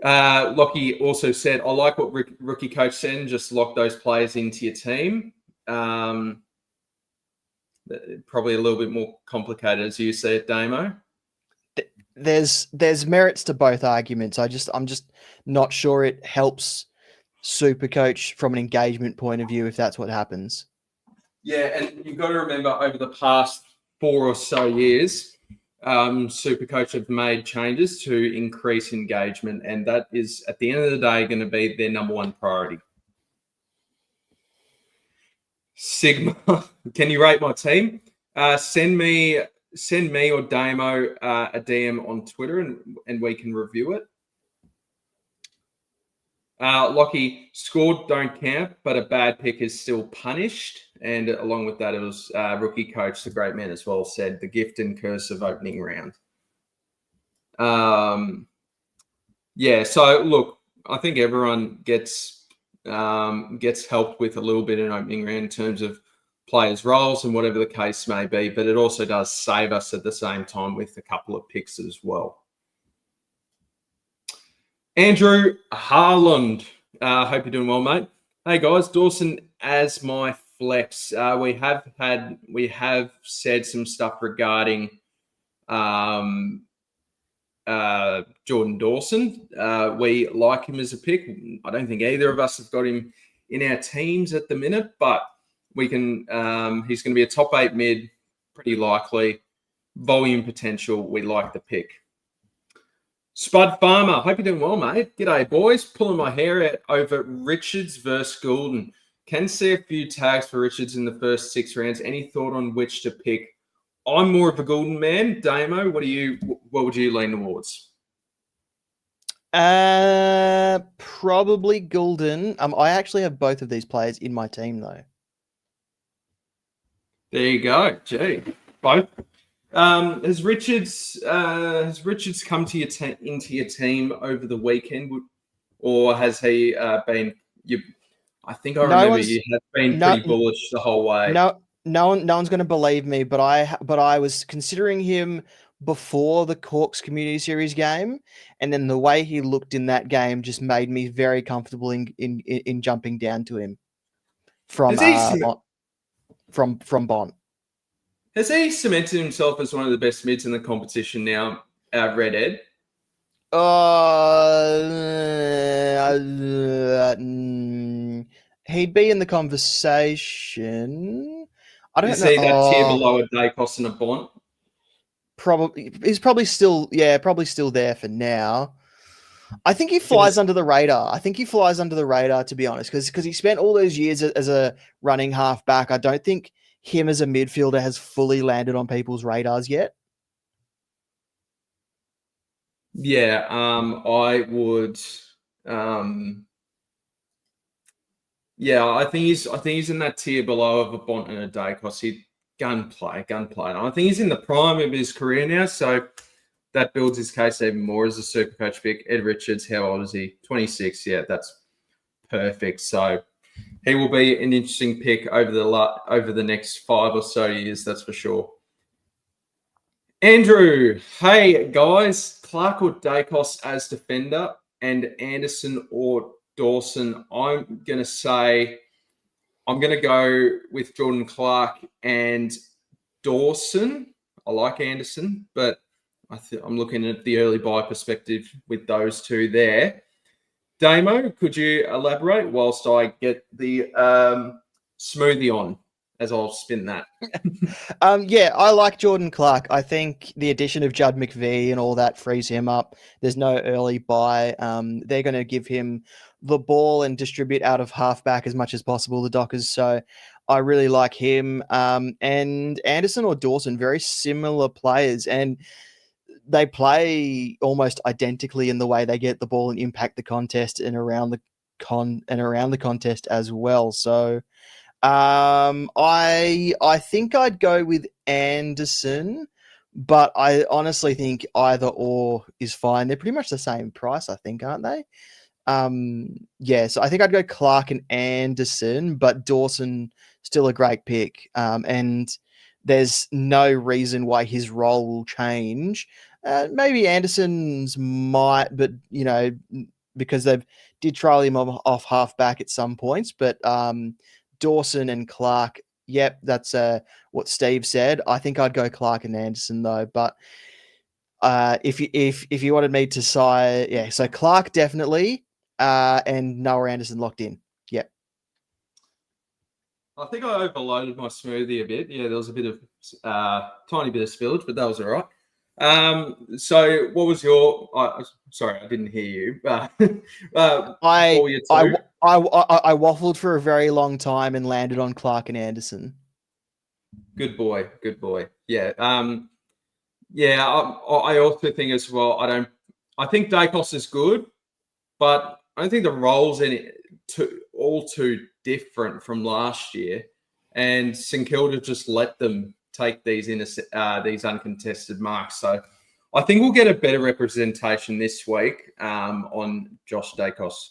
Speaker 1: Lockie also said, I like what Rookie Coach said, and just lock those players into your team. Probably a little bit more complicated as you see it, Damo.
Speaker 2: There's merits to both arguments. I'm just not sure it helps SuperCoach from an engagement point of view if that's what happens. Yeah,
Speaker 1: and you've got to remember over the past 4 or so years, SuperCoach have made changes to increase engagement, and that is at the end of the day going to be their number one priority. Sigma, can you rate my team? Send me or Damo a DM on Twitter, and we can review it. Lockie, scored don't count, but a bad pick is still punished. And along with that, it was Rookie Coach, the great man as well, said the gift and curse of opening round. So look, I think everyone gets helped with a little bit in opening round in terms of players' roles and whatever the case may be, but it also does save us at the same time with a couple of picks as well. Andrew Harland, hope you're doing well, mate. Hey guys, Dawson as my flex. We have said some stuff regarding Jordan Dawson. We like him as a pick. I don't think either of us have got him in our teams at the minute, but we can. He's going to be a top 8 mid, pretty likely. Volume potential. We like the pick. Spud Farmer, hope you're doing well, mate. G'day, boys. Pulling my hair out over Richards versus Goulden. Can see a few tags for Richards in the first 6 rounds. Any thought on which to pick? I'm more of a Goulden man. Damo, what would you lean towards?
Speaker 2: Probably Goulden. I actually have both of these players in my team, though.
Speaker 1: There you go. Gee, both. Has Richards come to into your team over the weekend, or has he been? I think I remember you have been pretty bullish the whole way.
Speaker 2: No one's going to believe me, but I was considering him before the Corks Community Series game, and then the way he looked in that game just made me very comfortable in jumping down to him. from Bont.
Speaker 1: Has he cemented himself as one of the best mids in the competition now, Red Ed?
Speaker 2: He'd be in the conversation. I don't
Speaker 1: Is
Speaker 2: know.
Speaker 1: he that tier below a Dacos and a Bont?
Speaker 2: He's probably still there for now. I think he flies under the radar. To be honest, because he spent all those years as a running halfback. I don't think him as a midfielder has fully landed on people's radars yet.
Speaker 1: Yeah, I would. Yeah, I think he's in that tier below of a Bont and a Dacos. He gunplay. And I think he's in the prime of his career now, so that builds his case even more as a SuperCoach pick. Ed Richards, how old is he? 26. Yeah, that's perfect. So he will be an interesting pick over the next 5 or so years. That's for sure. Andrew, hey guys, Clark or Dacos as defender, and Anderson or Dawson. I'm gonna go with Jordan Clark and Dawson. I like Anderson, but I'm looking at the early buy perspective with those two there. Damo, could you elaborate whilst I get the smoothie on as I'll spin that?
Speaker 2: Yeah, I like Jordan Clark. I think the addition of Judd McVee and all that frees him up. There's no early buy. They're going to give him the ball and distribute out of halfback as much as possible, the Dockers. So I really like him. And Anderson or Dawson, very similar players. And they play almost identically in the way they get the ball and impact the contest and around the contest as well. So I think I'd go with Anderson, but I honestly think either or is fine. They're pretty much the same price, I think, aren't they? Yeah, so I think I'd go Clark and Anderson, but Dawson still a great pick. And there's no reason why his role will change. Maybe Anderson's might, but because they did trial him off halfback at some points, but Dawson and Clark, yep, that's what Steve said. I think I'd go Clark and Anderson though, but if you wanted me to say, yeah, so Clark definitely, and Noah Anderson locked in. Yep.
Speaker 1: I think I overloaded my smoothie a bit. Yeah, there was a bit of tiny bit of spillage, but that was all right. So what was your? Sorry, I didn't hear you.
Speaker 2: I waffled for a very long time and landed on Clark and Anderson.
Speaker 1: Good boy. Yeah. Yeah. I also think as well. I think Dacos is good, but I don't think the roles in it all too different from last year, and St Kilda just let them take these uncontested marks. So I think we'll get a better representation this week on Josh Dacos.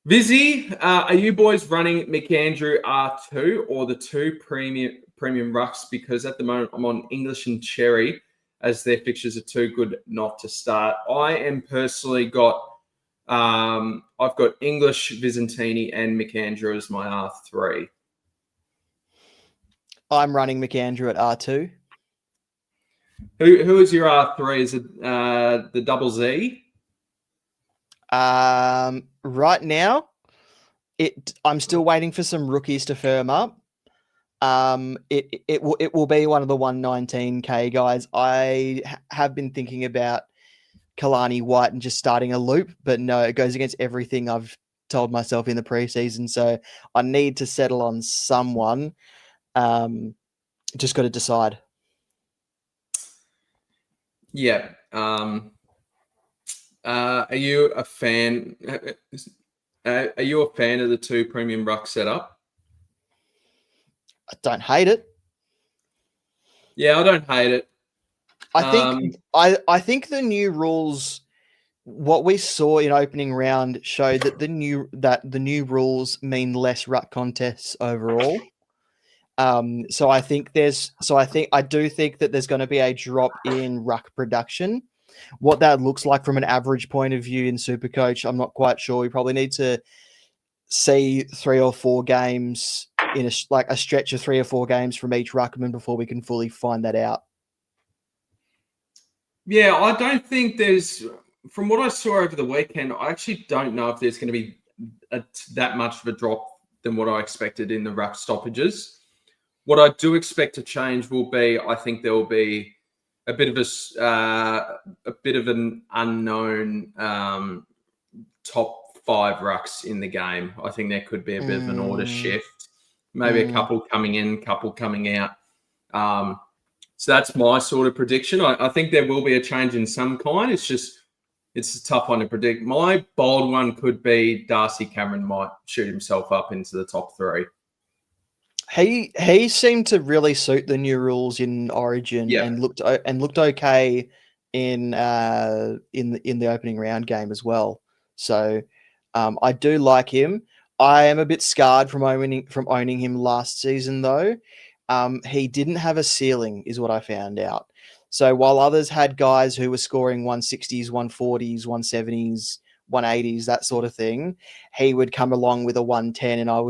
Speaker 1: Vizzy, are you boys running McAndrew R2 or the 2 premium rucks? Because at the moment I'm on English and Cherry as their fixtures are too good not to start. I am personally I've got English, Vizentini, and McAndrew as my R3.
Speaker 2: I'm running McAndrew at R2.
Speaker 1: Who is your R3? Is it the double Z?
Speaker 2: Right now, I'm still waiting for some rookies to firm up. It will be one of the 119k guys. I have been thinking about Kalani White and just starting a loop, but no, it goes against everything I've told myself in the preseason. So I need to settle on someone. Just got to decide.
Speaker 1: Yeah. Are you a fan? Are you a fan of the 2 premium ruck setup?
Speaker 2: I don't hate it.
Speaker 1: Yeah, I don't hate it.
Speaker 2: I think the new rules, what we saw in opening round, showed that the new rules mean less ruck contests overall. So I do think that there's going to be a drop in ruck production. What that looks like from an average point of view in SuperCoach, I'm not quite sure. We probably need to see 3 or 4 games in a stretch of 3 or 4 games from each ruckman before we can fully find that out.
Speaker 1: Yeah, I don't think there's, from what I saw over the weekend, I actually don't know if there's going to be that much of a drop than what I expected in the ruck stoppages. What I do expect to change will be, I think there will be a bit of an unknown top 5 rucks in the game. I think there could be a bit of an order shift, maybe a couple coming in, couple coming out. So that's my sort of prediction. I think there will be a change in some kind. It's a tough one to predict. My bold one could be Darcy Cameron might shoot himself up into the top 3.
Speaker 2: He seemed to really suit the new rules in Origin and looked okay in the opening round game as well. So I do like him. I am a bit scarred from owning him last season though. He didn't have a ceiling, is what I found out. So while others had guys who were scoring 160s, 140s, 170s, 180s, that sort of thing, he would come along with a 110 and I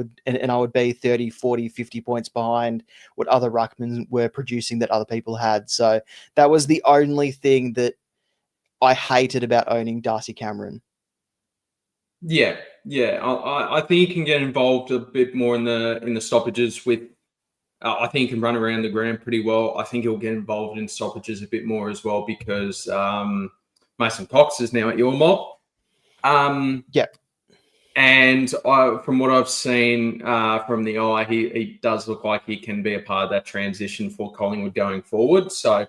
Speaker 2: would be 30, 40, 50 points behind what other ruckmen were producing that other people had. So that was the only thing that I hated about owning Darcy Cameron.
Speaker 1: Yeah. I think he can get involved a bit more in the stoppages with. I think he can run around the ground pretty well. I think he'll get involved in stoppages a bit more as well because Mason Cox is now at your mob.
Speaker 2: Yeah.
Speaker 1: And from what I've seen from the eye, he does look like he can be a part of that transition for Collingwood going forward. So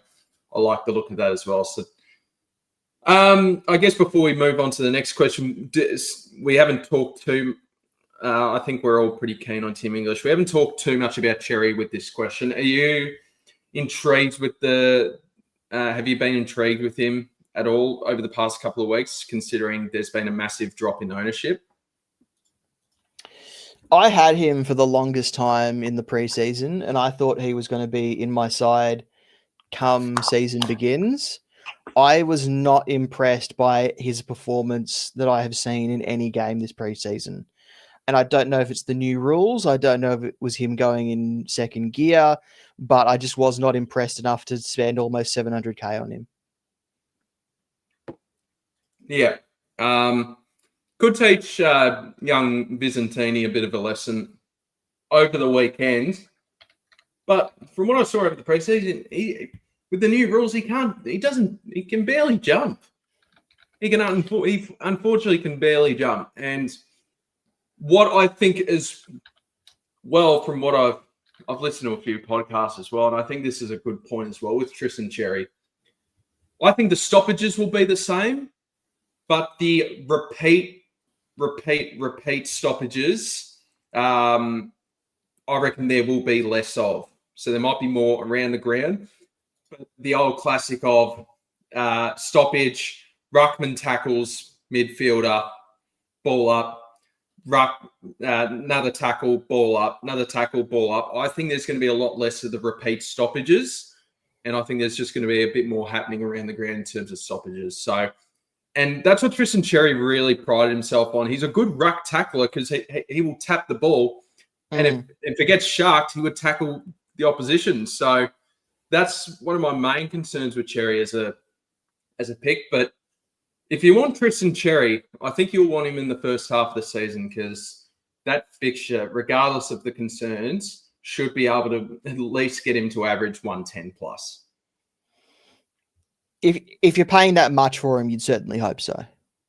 Speaker 1: I like the look of that as well. So I guess before we move on to the next question, we haven't talked too. I think we're all pretty keen on Tim English. We haven't talked too much about Cherry with this question. Are you intrigued with have you been intrigued with him at all over the past couple of weeks, considering there's been a massive drop in ownership?
Speaker 2: I had him for the longest time in the preseason, and I thought he was going to be in my side come season begins. I was not impressed by his performance that I have seen in any game this preseason. And I don't know if it's the new rules. I don't know if it was him going in second gear, but I just was not impressed enough to spend almost 700K on him.
Speaker 1: Yeah. Could teach young Byzantini a bit of a lesson over the weekend. But from what I saw over the preseason, with the new rules, he can barely jump. He unfortunately can barely jump. And what I think is, well, from what I've listened to a few podcasts as well, and I think this is a good point as well with Tristan Cherry. I think the stoppages will be the same, but the repeat stoppages, I reckon there will be less of. So there might be more around the ground. But the old classic of stoppage, ruckman tackles, midfielder, ball up, another tackle, ball up, another tackle, ball up. I think there's going to be a lot less of the repeat stoppages. And I think there's just going to be a bit more happening around the ground in terms of stoppages. So, and that's what Tristan Cherry really prided himself on. He's a good ruck tackler because he will tap the ball. And if it gets sharked, he would tackle the opposition. So that's one of my main concerns with Cherry as a pick. But if you want Tristan Cherry, I think you'll want him in the first half of the season because that fixture, regardless of the concerns, should be able to at least get him to average 110 plus.
Speaker 2: If you're paying that much for him, you'd certainly hope so.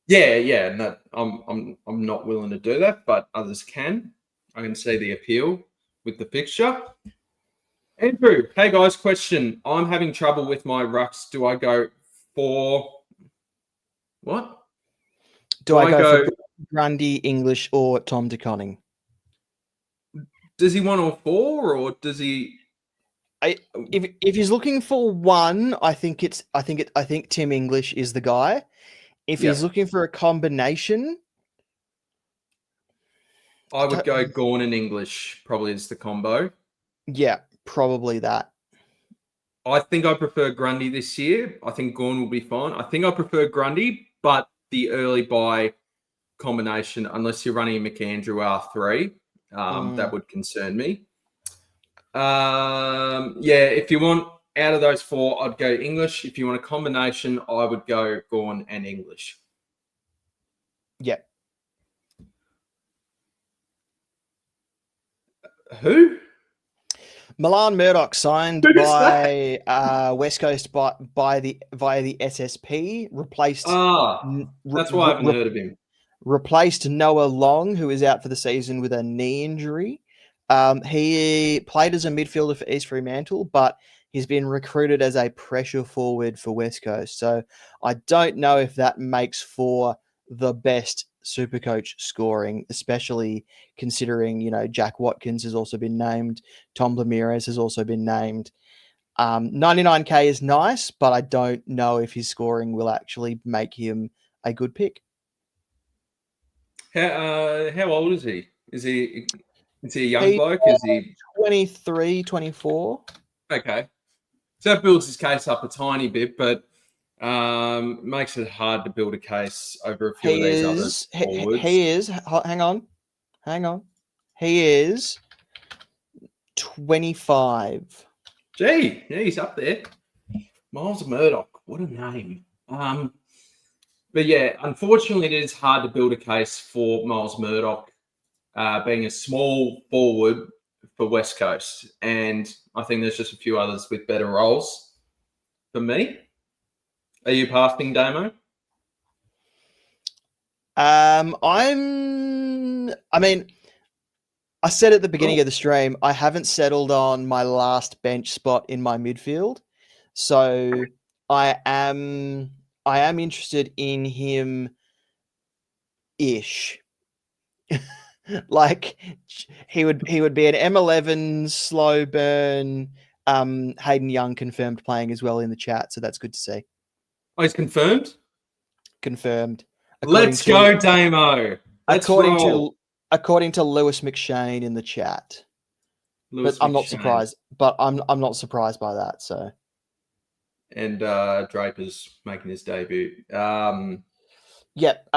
Speaker 1: Yeah. No, I'm not willing to do that, but others can. I can see the appeal with the fixture. Andrew, hey guys, question. I'm having trouble with my rucks. Do I go for what?
Speaker 2: Do I go for Grundy, English, or Tom DeConning?
Speaker 1: Does he want all 4, or does he?
Speaker 2: If he's looking for one, I think Tim English is the guy. If he's looking for a combination,
Speaker 1: I would go Gawn and English probably is the combo.
Speaker 2: Yeah, probably that.
Speaker 1: I think I prefer Grundy this year. I think Gawn will be fine. I think I prefer Grundy, but the early buy combination, unless you're running McAndrew R3, that would concern me. If you want out of those four, I'd go English. If you want a combination, I would go Gawn and English.
Speaker 2: Yeah.
Speaker 1: Who?
Speaker 2: Milan Murdoch signed
Speaker 1: Who's
Speaker 2: by West Coast via the SSP, replaced.
Speaker 1: That's why I haven't heard of him.
Speaker 2: Replaced Noah Long, who is out for the season with a knee injury. He played as a midfielder for East Fremantle, but he's been recruited as a pressure forward for West Coast. So I don't know if that makes for the best SuperCoach scoring, especially considering, Jack Watkins has also been named. Tom Ramirez has also been named. 99K is nice, but I don't know if his scoring will actually make him a good pick.
Speaker 1: How old is he? Is he a young bloke? Is he
Speaker 2: 23, 24?
Speaker 1: Okay. So that builds his case up a tiny bit, but makes it hard to build a case over a few of these other forwards.
Speaker 2: He is. Hang on. He is 25.
Speaker 1: Gee, yeah, he's up there. Miles Murdoch, what a name. But yeah, unfortunately, it is hard to build a case for Miles Murdoch being a small forward for West Coast. And I think there's just a few others with better roles for me. Are you passing, Damo?
Speaker 2: I said at the beginning of the stream, I haven't settled on my last bench spot in my midfield. So I am interested in him ish. Like he would be an M11 slow burn. Hayden Young confirmed playing as well in the chat, so that's good to see.
Speaker 1: Oh, he's confirmed?
Speaker 2: Confirmed.
Speaker 1: Let's go, Damo.
Speaker 2: According to Lewis McShane in the chat. I'm not surprised. But I'm not surprised by that. So.
Speaker 1: And Draper's making his debut.
Speaker 2: Yep.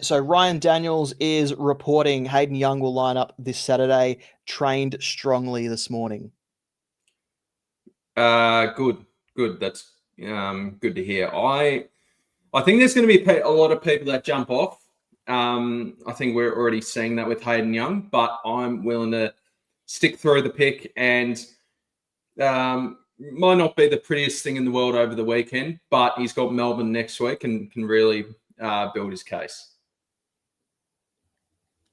Speaker 2: So Ryan Daniels is reporting Hayden Young will line up this Saturday. Trained strongly this morning.
Speaker 1: Good. That's good to hear. I think there's going to be a lot of people that jump off. I think we're already seeing that with Hayden Young, but I'm willing to stick through the pick, and might not be the prettiest thing in the world over the weekend, but he's got Melbourne next week and can really build his case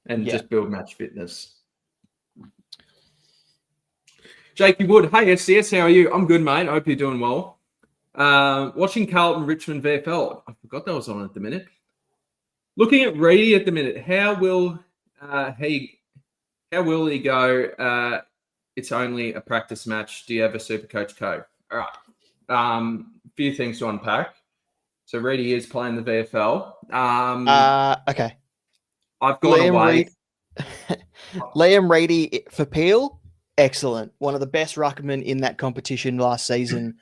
Speaker 1: and just build match fitness. Jakey Wood, hey SDS, how are you? I'm good, mate. I hope you're doing well. Watching Carlton Richmond VFL. I forgot that was on at the minute. Looking at Reedy at the minute, how will he go? It's only a practice match. Do you have a SuperCoach code? All right. Few things to unpack. So Reedy is playing the VFL.
Speaker 2: Okay.
Speaker 1: I've gone away.
Speaker 2: Liam Reedy for Peel. Excellent. One of the best ruckmen in that competition last season.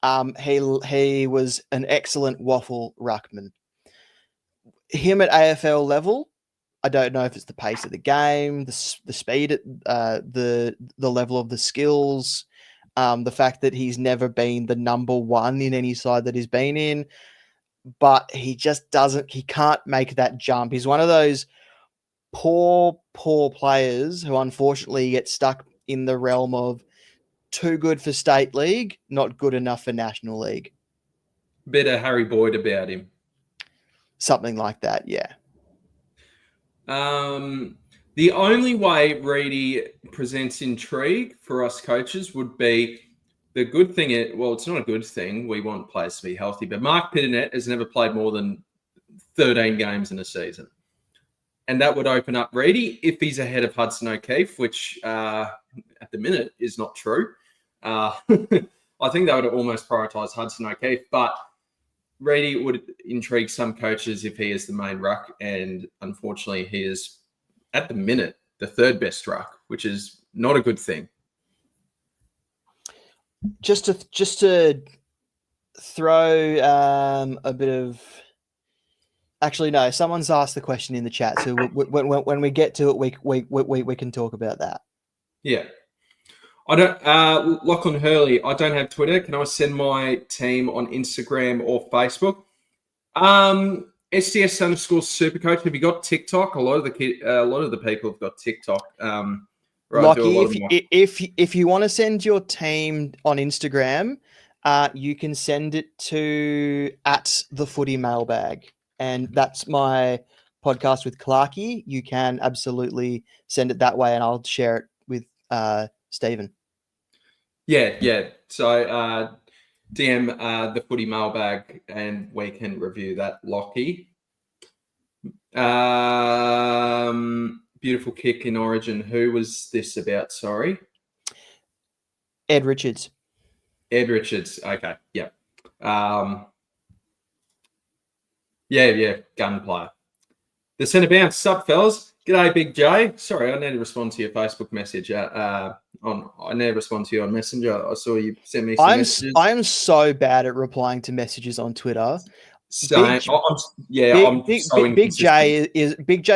Speaker 2: He was an excellent waffle ruckman. Him at AFL level, I don't know if it's the pace of the game, the speed, the level of the skills, the fact that he's never been the number one in any side that he's been in, but he can't make that jump. He's one of those poor players who unfortunately get stuck in the realm of too good for state league, not good enough for national league.
Speaker 1: Bit of Harry Boyd about him.
Speaker 2: Something like that, yeah.
Speaker 1: The only way Reedy presents intrigue for us coaches would be the good thing. It's not a good thing. We want players to be healthy, but Mark Pitternet has never played more than 13 games in a season. And that would open up Reedy if he's ahead of Hudson O'Keefe, which at the minute is not true. I think that would almost prioritise Hudson O'Keefe, but Reedy would intrigue some coaches if he is the main ruck, and unfortunately he is, at the minute, the third best ruck, which is not a good thing.
Speaker 2: Just to throw a bit of Actually, no. Someone's asked the question in the chat, so when we get to it, we can talk about that.
Speaker 1: Yeah. I don't. Lachlan Hurley. I don't have Twitter. Can I send my team on Instagram or Facebook? SDS _ SuperCoach. Have you got TikTok? A lot of the people have got TikTok.
Speaker 2: Lockie, if you want to send your team on Instagram, you can send it to @FootyMailbag, and that's my podcast with Clarkey. You can absolutely send it that way, and I'll share it with Stephen.
Speaker 1: Yeah. So DM the Footy Mailbag, and we can review that, Lockie. Beautiful kick in Origin. Who was this about? Sorry.
Speaker 2: Ed Richards.
Speaker 1: Ed Richards. Okay. Yeah. Yeah. Gun player. The centre bounce. Sup, fellas? G'day, Big J. Sorry, I need to respond to your Facebook message. I need to respond to you on Messenger. I saw you sent me some messages.
Speaker 2: I am so bad at replying to messages on Twitter.
Speaker 1: Big
Speaker 2: J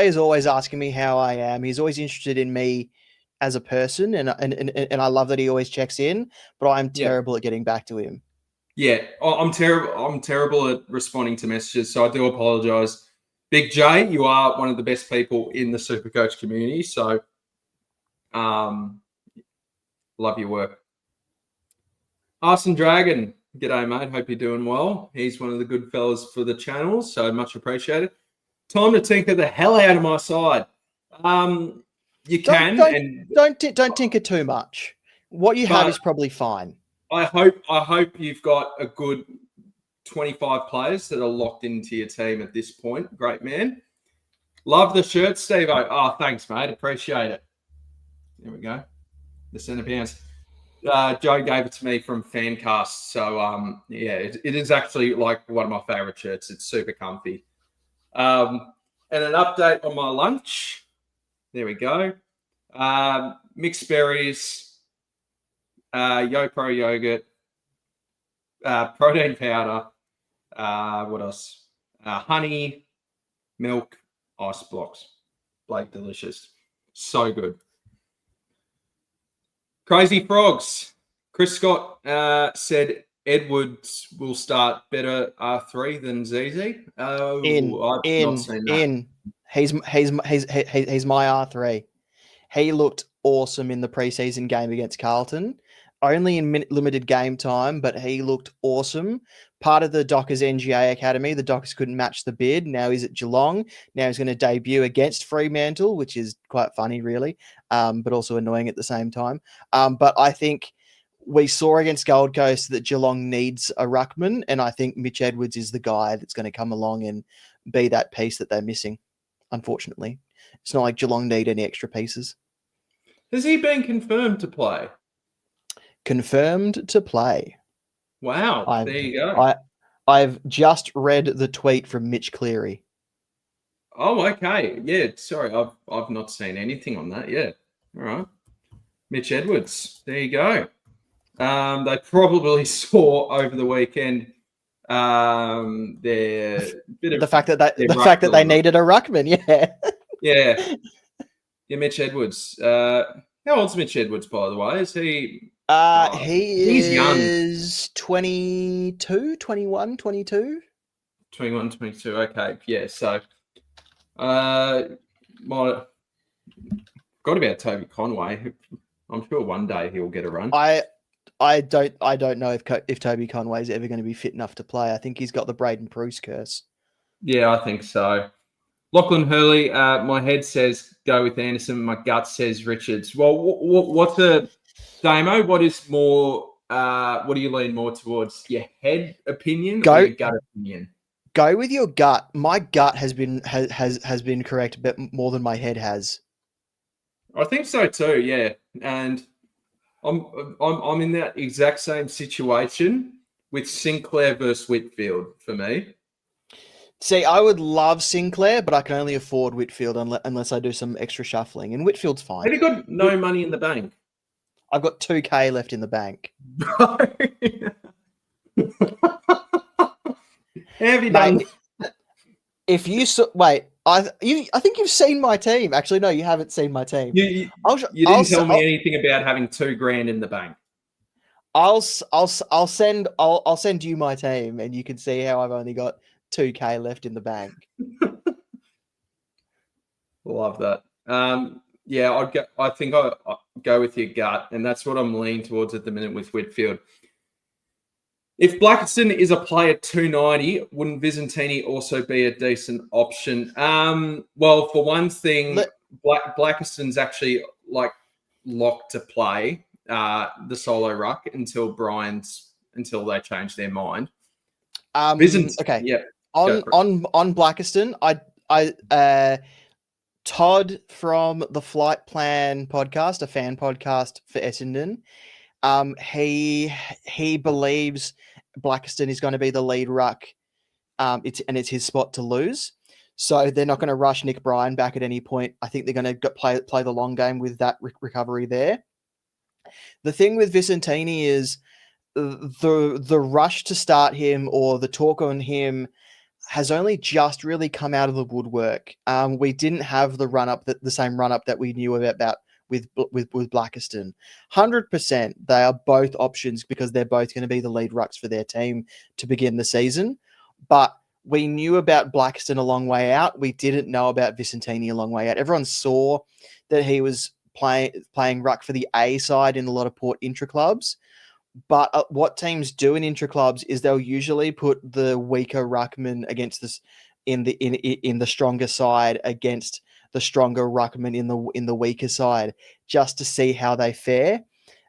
Speaker 2: is always asking me how I am. He's always interested in me as a person, and I love that he always checks in. But I'm terrible at getting back to him.
Speaker 1: Yeah, I'm terrible. I'm terrible at responding to messages, so I do apologise. Big J, you are one of the best people in the SuperCoach community, so love your work. Arson Dragon, g'day, mate. Hope you're doing well. He's one of the good fellas for the channel, so much appreciated. Time to tinker the hell out of my side. Don't
Speaker 2: tinker too much. What you have is probably fine.
Speaker 1: I hope you've got a good 25 players that are locked into your team at this point. Great, man. Love the shirt, Steve-O. Oh, thanks, mate. Appreciate it. There we go. The centre bounce. Joe gave it to me from Fancast. So, it is actually like one of my favourite shirts. It's super comfy. And an update on my lunch. There we go. Mixed berries, YoPro yogurt, protein powder, what else? Honey, milk, ice blocks. Blake delicious. So good. Crazy Frogs. Chris Scott said Edwards will start better R3 than ZZ. Not seen that.
Speaker 2: He's my R3. He looked awesome in the preseason game against Carlton. Only in limited game time, but he looked awesome. Part of the Dockers NGA Academy. The Dockers couldn't match the bid. Now he's at Geelong. Now he's going to debut against Fremantle, which is quite funny, really, but also annoying at the same time. But I think we saw against Gold Coast that Geelong needs a ruckman, and I think Mitch Edwards is the guy that's going to come along and be that piece that they're missing, unfortunately. It's not like Geelong need any extra pieces.
Speaker 1: Has he been confirmed to play?
Speaker 2: Confirmed to play.
Speaker 1: Wow, there you go.
Speaker 2: I've just read the tweet from Mitch Cleary.
Speaker 1: Oh, okay. Yeah, sorry, I've not seen anything on that yet. All right. Mitch Edwards, there you go. They probably saw over the weekend the fact
Speaker 2: that they needed a ruckman,
Speaker 1: yeah. Yeah, Mitch Edwards. How old's Mitch Edwards, by the way? Is he?
Speaker 2: He's
Speaker 1: young.
Speaker 2: 22, 21, 22.
Speaker 1: 21, 22. Okay, yeah. So, got about Toby Conway. I'm sure one day he'll get a run.
Speaker 2: I don't know if Toby Conway's ever going to be fit enough to play. I think he's got the Braden Bruce curse.
Speaker 1: Yeah, I think so. Lachlan Hurley, my head says go with Anderson. My gut says Richards. Well, what's the Damo? What is more? What do you lean more towards? Your head opinion or your gut opinion?
Speaker 2: Go with your gut. My gut has been correct a bit more than my head has.
Speaker 1: I think so too. Yeah, and I'm in that exact same situation with Sinclair versus Whitfield for me.
Speaker 2: See, I would love Sinclair, but I can only afford Whitfield unless I do some extra shuffling. And Whitfield's fine.
Speaker 1: Have you got no money in the bank?
Speaker 2: I've got 2K left in the bank.
Speaker 1: How have you done?
Speaker 2: If you wait, I think you've seen my team. Actually, no, you haven't seen my team.
Speaker 1: You
Speaker 2: I'll
Speaker 1: didn't tell me anything about having $2,000 in the bank.
Speaker 2: I'll send you my team, and you can see how I've only got 2K left in the bank.
Speaker 1: Love that. Yeah, I think I'd go with your gut, and that's what I'm leaning towards at the minute with Whitfield. If Blackiston is a play at 290, wouldn't Visentini also be a decent option? Well, for one thing, Blackiston's actually like locked to play the solo ruck until they change their mind.
Speaker 2: Okay.
Speaker 1: Yeah.
Speaker 2: On Blackiston, Todd from the Flight Plan podcast, a fan podcast for Essendon, he believes Blackiston is going to be the lead ruck. It's his spot to lose. So they're not going to rush Nick Bryan back at any point. I think they're going to play the long game with that recovery there. The thing with Visentini is the rush to start him, or the talk on him, has only just really come out of the woodwork. We didn't have the same run up that we knew about with Blackiston. 100%, they are both options because they're both going to be the lead rucks for their team to begin the season. But we knew about Blackiston a long way out. We didn't know about Visentini a long way out. Everyone saw that he was playing ruck for the A side in a lot of Port intra clubs. But what teams do in intra clubs is they'll usually put the weaker ruckman against this in the stronger side against the stronger ruckman in the weaker side, just to see how they fare.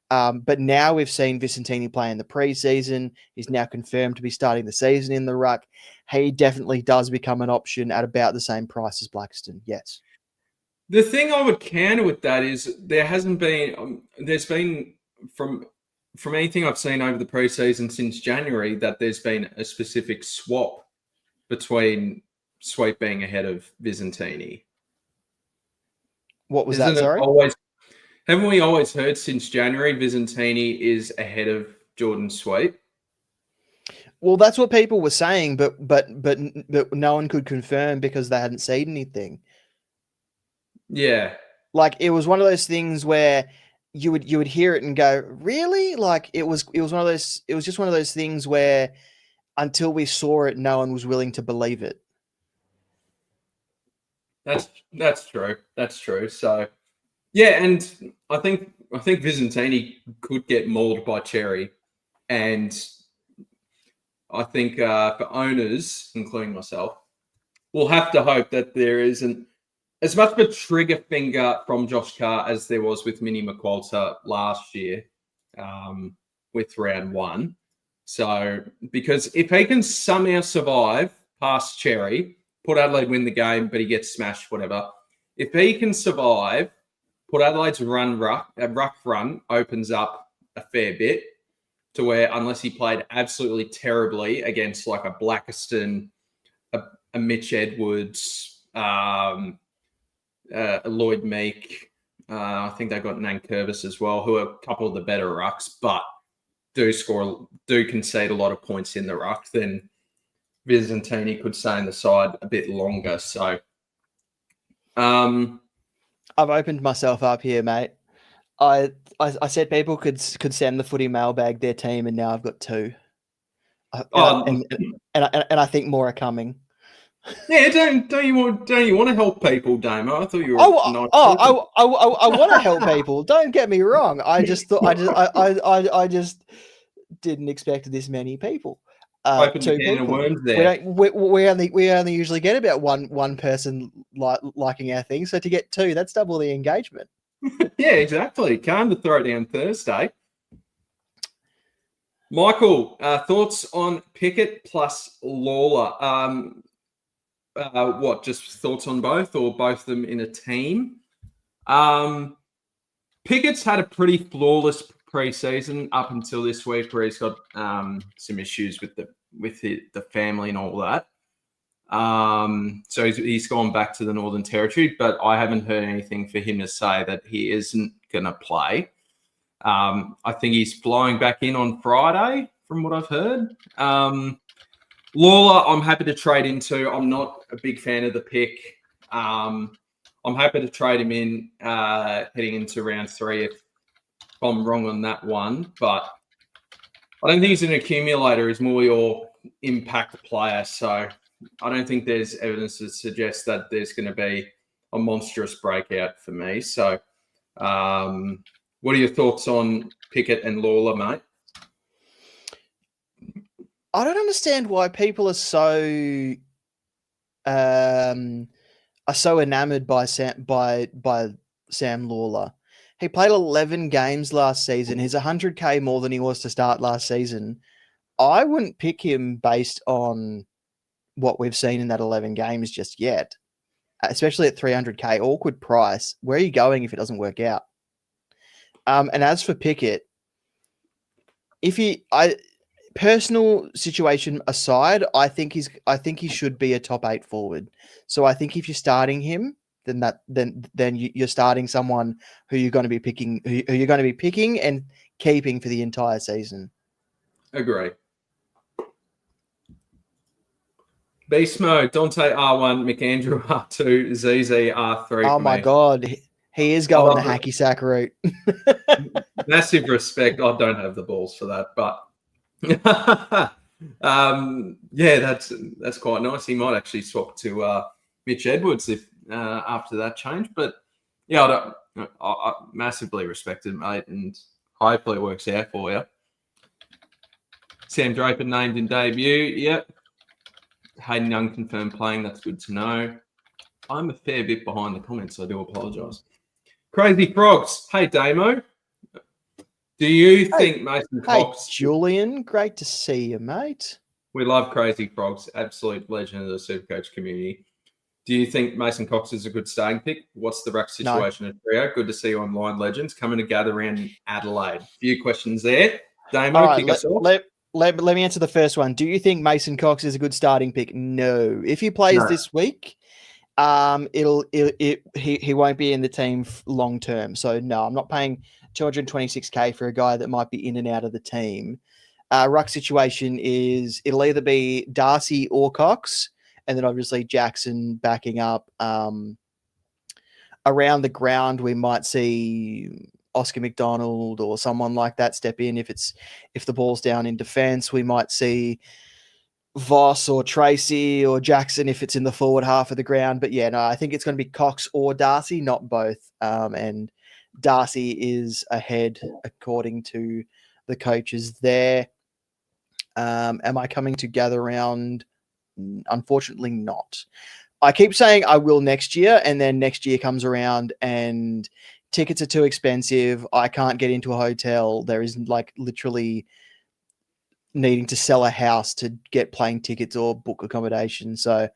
Speaker 2: But now we've seen Visentini play in the preseason. He's now confirmed to be starting the season in the ruck. He definitely does become an option at about the same price as Blackiston. Yes.
Speaker 1: The thing I would counter with that is there's been from anything I've seen over the preseason since January, that there's been a specific swap between Sweet being ahead of Visentini.
Speaker 2: What was that, sorry?
Speaker 1: Haven't we always heard since January Visentini is ahead of Jordan Sweet?
Speaker 2: Well, that's what people were saying, but no one could confirm because they hadn't seen anything.
Speaker 1: Yeah.
Speaker 2: Like, it was one of those things where you would hear it and go, really? Like, it was just one of those things where until we saw it, no one was willing to believe it.
Speaker 1: That's true. That's true. So yeah, and I think Visentini could get mauled by Cherry, and I think for owners, including myself, we'll have to hope that there isn't as much of a trigger finger from Josh Carr as there was with Minnie McQualter last year with round one. So, because if he can somehow survive past Cherry, Port Adelaide win the game, but he gets smashed, whatever. If he can survive, Port Adelaide's ruck run opens up a fair bit to where, unless he played absolutely terribly against like a Blackiston, a Mitch Edwards, Lloyd Meek, I think they've got Nankervis as well, who are a couple of the better rucks, but do concede a lot of points in the ruck, then Visentini could stay in the side a bit longer. So,
Speaker 2: I've opened myself up here, mate. I said people could send the footy mailbag their team, and now I've got two. And I think more are coming.
Speaker 1: Yeah, don't you want to help people, Damo? I thought you were.
Speaker 2: I want to help people. Don't get me wrong. I just thought I just didn't expect this many people. Two people. We only usually get about one person liking our thing. So to get two, that's double the engagement.
Speaker 1: Yeah, exactly. Calm to Throwdown Thursday. Michael, thoughts on Pickett plus Lawler? Just thoughts on both, or both of them in a team? Pickett's had a pretty flawless pre-season up until this week, where he's got some issues with the family and all that. So he's gone back to the Northern Territory, but I haven't heard anything for him to say that he isn't going to play. I think he's flying back in on Friday, from what I've heard. Lawler, I'm happy to trade into. I'm not a big fan of the pick. I'm happy to trade him in heading into round 3 if I'm wrong on that one. But I don't think he's an accumulator. He's more your impact player. So I don't think there's evidence to suggest that there's going to be a monstrous breakout for me. So what are your thoughts on Pickett and Lawler, mate?
Speaker 2: I don't understand why people are so enamored by Sam Lawler. He played 11 games last season. He's 100K more than he was to start last season. I wouldn't pick him based on what we've seen in that 11 games just yet, especially at 300K. Awkward price. Where are you going if it doesn't work out? And as for Pickett, personal situation aside, I think he should be a top 8 forward. So I think if you're starting him, then you're starting someone who you're going to be picking and keeping for the entire season.
Speaker 1: Agree. Beast mode, Dante R1, McAndrew R2, ZZ R3.
Speaker 2: Oh my God. He is going the hacky sack route.
Speaker 1: Massive respect. I don't have the balls for that, but yeah, that's quite nice. He might actually swap to Mitch Edwards if after that change. But yeah, I massively respect it, mate, and hopefully it works out for you. Sam Draper named in debut. Yep. Hayden Young confirmed playing. That's good to know. I'm a fair bit behind the comments, so I do apologise. Crazy Frogs. Hey, Damo. Do you think Mason Cox...
Speaker 2: Hey, Julian. Great to see you, mate.
Speaker 1: We love Crazy Frogs. Absolute legend of the SuperCoach community. Do you think Mason Cox is a good starting pick? What's the ruck situation at Trio? Good to see you online, legends. Coming to gather around in Adelaide. A few questions there. Damo, kick us off.
Speaker 2: Let me answer the first one. Do you think Mason Cox is a good starting pick? No. If he plays this week, he won't be in the team long term. So no, I'm not paying 226K for a guy that might be in and out of the team. Ruck situation is it'll either be Darcy or Cox, and then obviously Jackson backing up. Around the ground, we might see Oscar McDonald or someone like that step in. If the ball's down in defense, we might see Voss or Tracy or Jackson if it's in the forward half of the ground. But yeah, no, I think it's going to be Cox or Darcy, not both. And Darcy is ahead according to the coaches there. Am I coming to gather round? Unfortunately not. I keep saying I will next year, and then next year comes around and tickets are too expensive. I can't get into a hotel. There is literally needing to sell a house to get plane tickets or book accommodation. So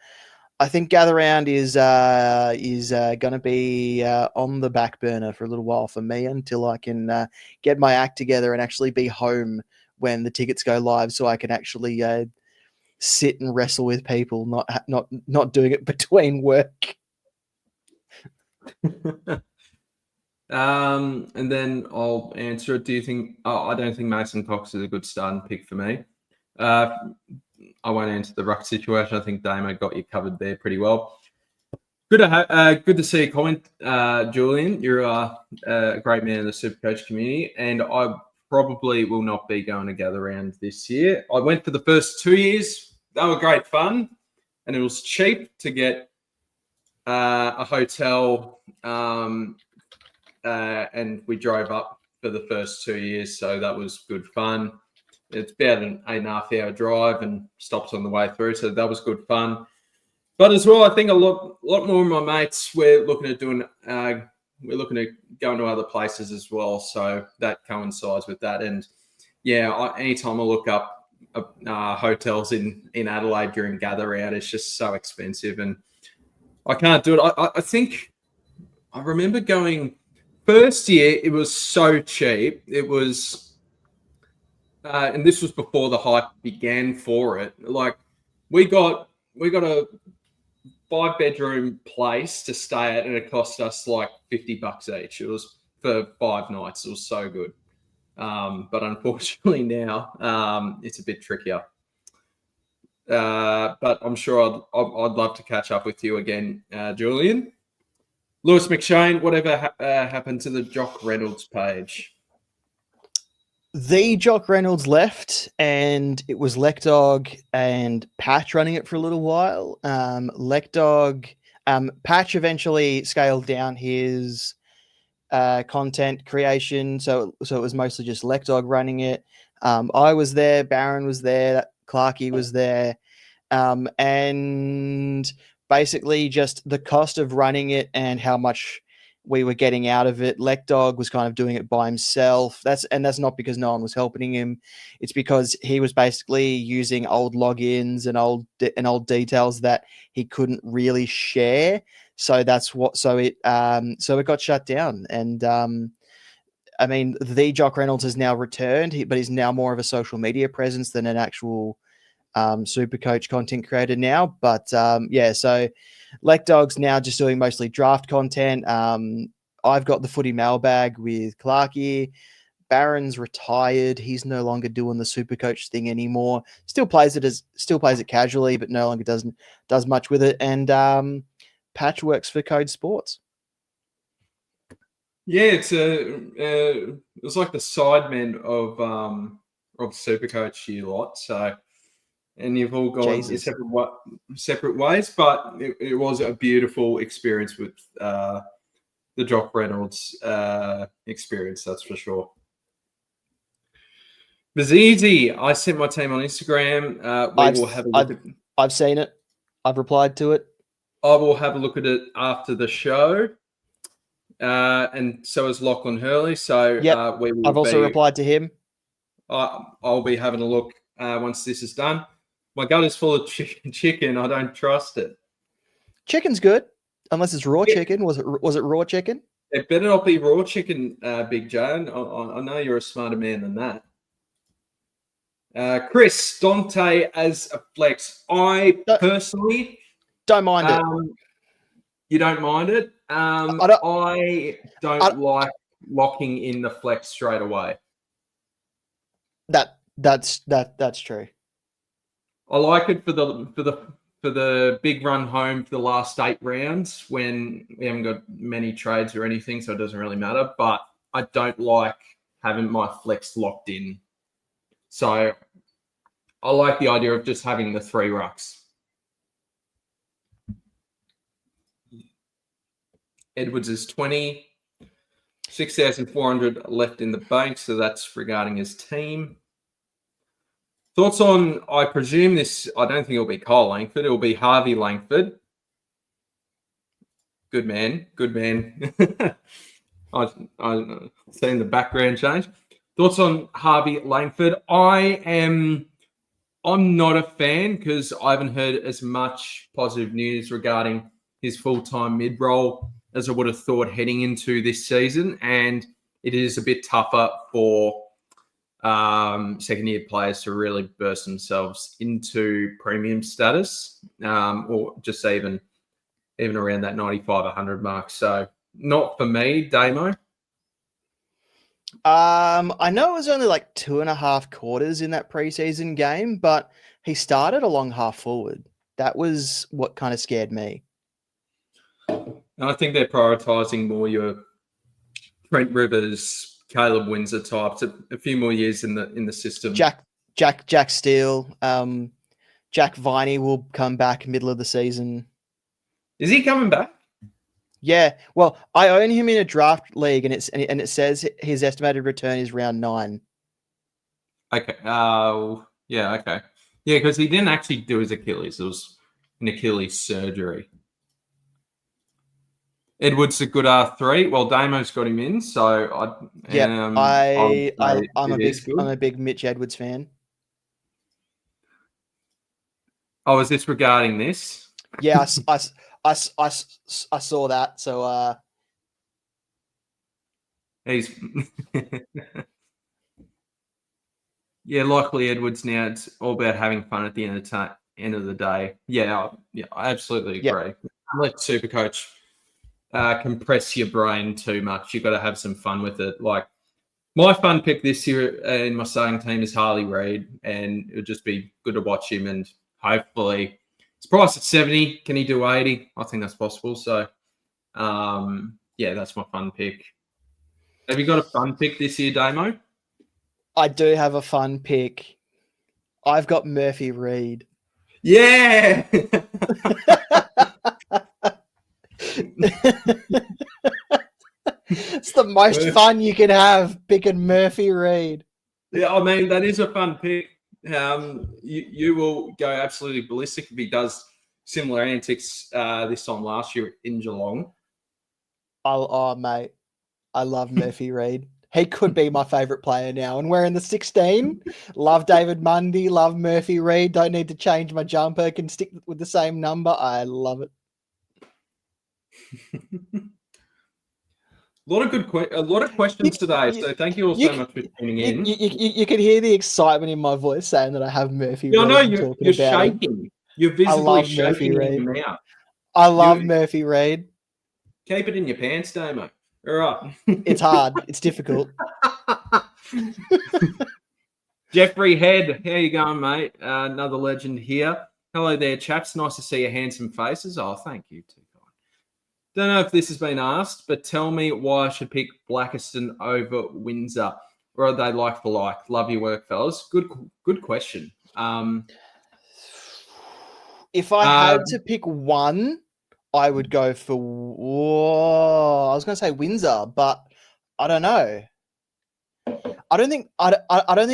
Speaker 2: I think gather round is going to be on the back burner for a little while for me until I can get my act together and actually be home when the tickets go live, so I can actually sit and wrestle with people, not doing it between work.
Speaker 1: And then I'll answer it. Do you think? I don't think Mason Cox is a good starting pick for me. I won't answer the ruck situation. I think Damo got you covered there pretty well. Good to see a comment, Julian. You're a great man in the SuperCoach community, and I probably will not be going to gather round this year. I went for the first 2 years. They were great fun, and it was cheap to get a hotel, and we drove up for the first 2 years, so that was good fun. It's about an 8.5 hour drive and stops on the way through, so that was good fun. But as well, I think a lot more of my mates, we're looking at going to other places as well, so that coincides with that. And yeah, anytime I look up hotels in Adelaide during gather round, it's just so expensive, and I can't do it. I think I remember going first year. It was so cheap. It was, and this was before the hype began for it. Like we got a 5-bedroom place to stay at, and it cost us like $50 each. It was for 5 nights. It was so good. But unfortunately now it's a bit trickier. but I'm sure I'd love to catch up with you again, Julian. Lewis McShane, whatever happened to the Jock Reynolds page?
Speaker 2: The Jock Reynolds left, and it was Leckdog and Patch running it for a little while. Leckdog, Patch eventually scaled down his content creation, so it was mostly just Leckdog running it. I was there, Barron was there, Clarkey was there, and basically just the cost of running it and how much we were getting out of it. Leckdog was kind of doing it by himself. That's not because no one was helping him. It's because he was basically using old logins and old details that he couldn't really share. So it got shut down. And I mean, the Jock Reynolds has now returned, but he's now more of a social media presence than an actual SuperCoach content creator now. But so Leckdog's now just doing mostly draft content. I've got the FootyMailbag with Clarkey. Barron's retired. He's no longer doing the SuperCoach thing anymore. Still plays it casually, but no longer does much with it. And Patch works for Code Sports.
Speaker 1: Yeah, it was like the sidemen of SuperCoach, you lot. So, and you've all gone separate ways, but it was a beautiful experience with the Jock Reynolds experience, that's for sure. Bazizi, I sent my team on Instagram.
Speaker 2: I've seen it. I've replied to it.
Speaker 1: I will have a look at it after the show. And so is Lachlan Hurley. So
Speaker 2: I've also replied to him.
Speaker 1: I'll be having a look once this is done. My gut is full of chicken. I don't trust it.
Speaker 2: Chicken's good, unless it's raw chicken. Was it raw chicken?
Speaker 1: It better not be raw chicken, Big Joe. I know you're a smarter man than that. Chris, Dante as a flex. I personally
Speaker 2: don't mind it.
Speaker 1: You don't mind it? I don't like locking in the flex straight away.
Speaker 2: That's true.
Speaker 1: I like it for the big run home for the last 8 rounds when we haven't got many trades or anything, so it doesn't really matter. But I don't like having my flex locked in. So I like the idea of just having the 3 rucks. Edwards is 20, 6,400 left in the bank, so that's regarding his team. Thoughts on, I presume this, I don't think it'll be Kyle Langford, it'll be Harvey Langford. Good man. I've seen the background change. Thoughts on Harvey Langford? I'm not a fan because I haven't heard as much positive news regarding his full-time mid-roll as I would have thought heading into this season. And it is a bit tougher for second-year players to really burst themselves into premium status or just even around that 95, 100 mark. So not for me, Damo.
Speaker 2: I know it was only like 2.5 quarters in that preseason game, but he started along half forward. That was what kind of scared me.
Speaker 1: I think they're prioritising more your Trent Rivers, Caleb Windsor types, a few more years in the system.
Speaker 2: Jack Steele, Jack Viney will come back middle of the season.
Speaker 1: Is he coming back?
Speaker 2: Yeah. Well, I own him in a draft league, and it says his estimated return is round 9.
Speaker 1: Okay. Yeah. Okay. Yeah, because he didn't actually do his Achilles. It was an Achilles surgery. Edwards a good R3. Well, Damo's got him in, so
Speaker 2: I'm a big Mitch Edwards fan.
Speaker 1: Oh, is this regarding this?
Speaker 2: Yeah, I saw that. So
Speaker 1: he's yeah, likely Edwards now. It's all about having fun at the end of the day. Yeah, I absolutely agree. Let SuperCoach compress your brain too much. You've got to have some fun with it. Like my fun pick this year in my starting team is Harley Reid, and it would just be good to watch him and hopefully. It's priced at 70. Can he do 80? I think that's possible. So, yeah, that's my fun pick. Have you got a fun pick this year, Damo?
Speaker 2: I do have a fun pick. I've got Murphy Reed.
Speaker 1: Yeah!
Speaker 2: It's the most fun you can have picking Murphy Reed.
Speaker 1: Yeah, I mean, that is a fun pick. You will go absolutely ballistic if he does similar antics this time last year in Geelong.
Speaker 2: Oh, mate. I love Murphy Reed. He could be my favourite player now. And we're in the 16. Love David Mundy. Love Murphy Reed. Don't need to change my jumper. Can stick with the same number. I love it.
Speaker 1: A lot of questions today. So thank you all so much for tuning in.
Speaker 2: You can hear the excitement in my voice saying that I have Murphy Reed.
Speaker 1: I know you're shaking. You're visibly shaking in your mouth.
Speaker 2: I love Murphy Reed.
Speaker 1: Keep it in your pants, Damo. All right.
Speaker 2: It's hard. It's difficult.
Speaker 1: Jeffrey Head, how you going, mate? Another legend here. Hello there, chaps. Nice to see your handsome faces. Oh, thank you too. Don't know if this has been asked, but tell me why I should pick Blackiston over Windsor. Or are they like for like? Love your work, fellas. Good question.
Speaker 2: If I had to pick one, I would go for. I was going to say Windsor, but I don't know. I don't think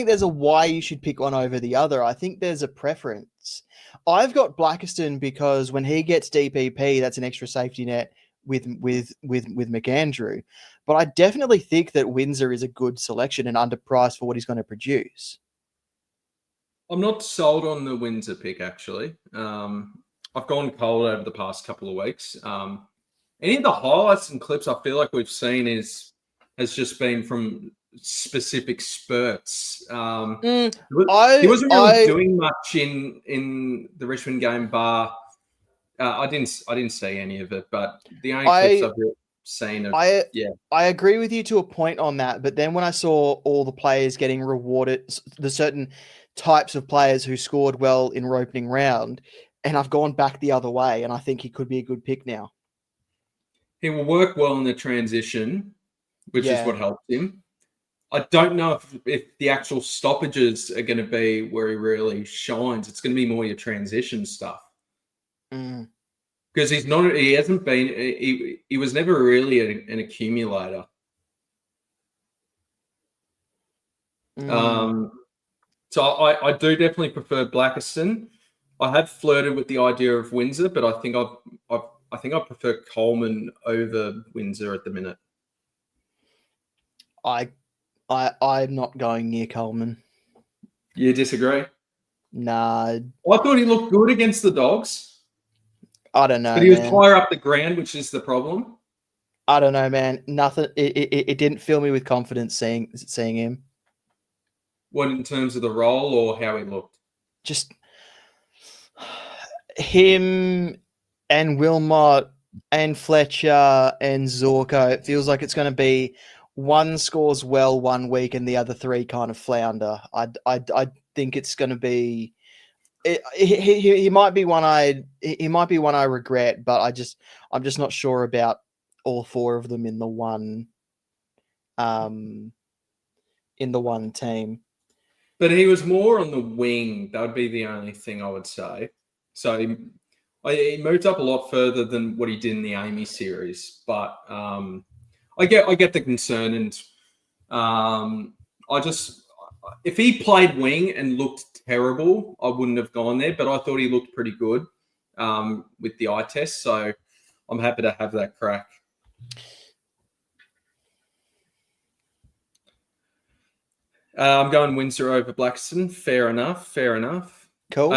Speaker 2: there's a why you should pick one over the other. I think there's a preference. I've got Blackiston because when he gets DPP, that's an extra safety net with McAndrew. But I definitely think that Windsor is a good selection and underpriced for what he's going to produce.
Speaker 1: I'm not sold on the Windsor pick, actually. I've gone cold over the past couple of weeks. Any of the highlights and clips I feel like we've seen has just been from specific spurts. He wasn't really doing much in the Richmond game, bar. I didn't see any of it, but the only clips I've seen
Speaker 2: I agree with you to a point on that, but then when I saw all the players getting rewarded, the certain types of players who scored well in opening round, and I've gone back the other way, and I think he could be a good pick now.
Speaker 1: He will work well in the transition, which is what helps him. I don't know if the actual stoppages are going to be where he really shines. It's going to be more your transition stuff. Because he was never really an accumulator. So I do definitely prefer Blackiston. I have flirted with the idea of Windsor, but I think I prefer Coleman over Windsor at the minute.
Speaker 2: I'm not going near Coleman.
Speaker 1: You disagree?
Speaker 2: Nah.
Speaker 1: I thought he looked good against the Dogs.
Speaker 2: I don't know,
Speaker 1: but he was higher up the ground, which is the problem.
Speaker 2: I don't know, man. Nothing. It didn't fill me with confidence seeing him.
Speaker 1: What, in terms of the role or how he looked?
Speaker 2: Just him and Wilmot and Fletcher and Zorko. It feels like it's going to be one scores well one week and the other three kind of flounder. I think it's going to be. He might be one I regret, but I'm just not sure about all four of them in the one team.
Speaker 1: But he was more on the wing. That would be the only thing I would say. So he moved up a lot further than what he did in the Amy series. But I get the concern, and if he played wing and looked terrible, I wouldn't have gone there. But I thought he looked pretty good with the eye test. So I'm happy to have that crack. I'm going Windsor over Blackiston. Fair enough.
Speaker 2: Cool.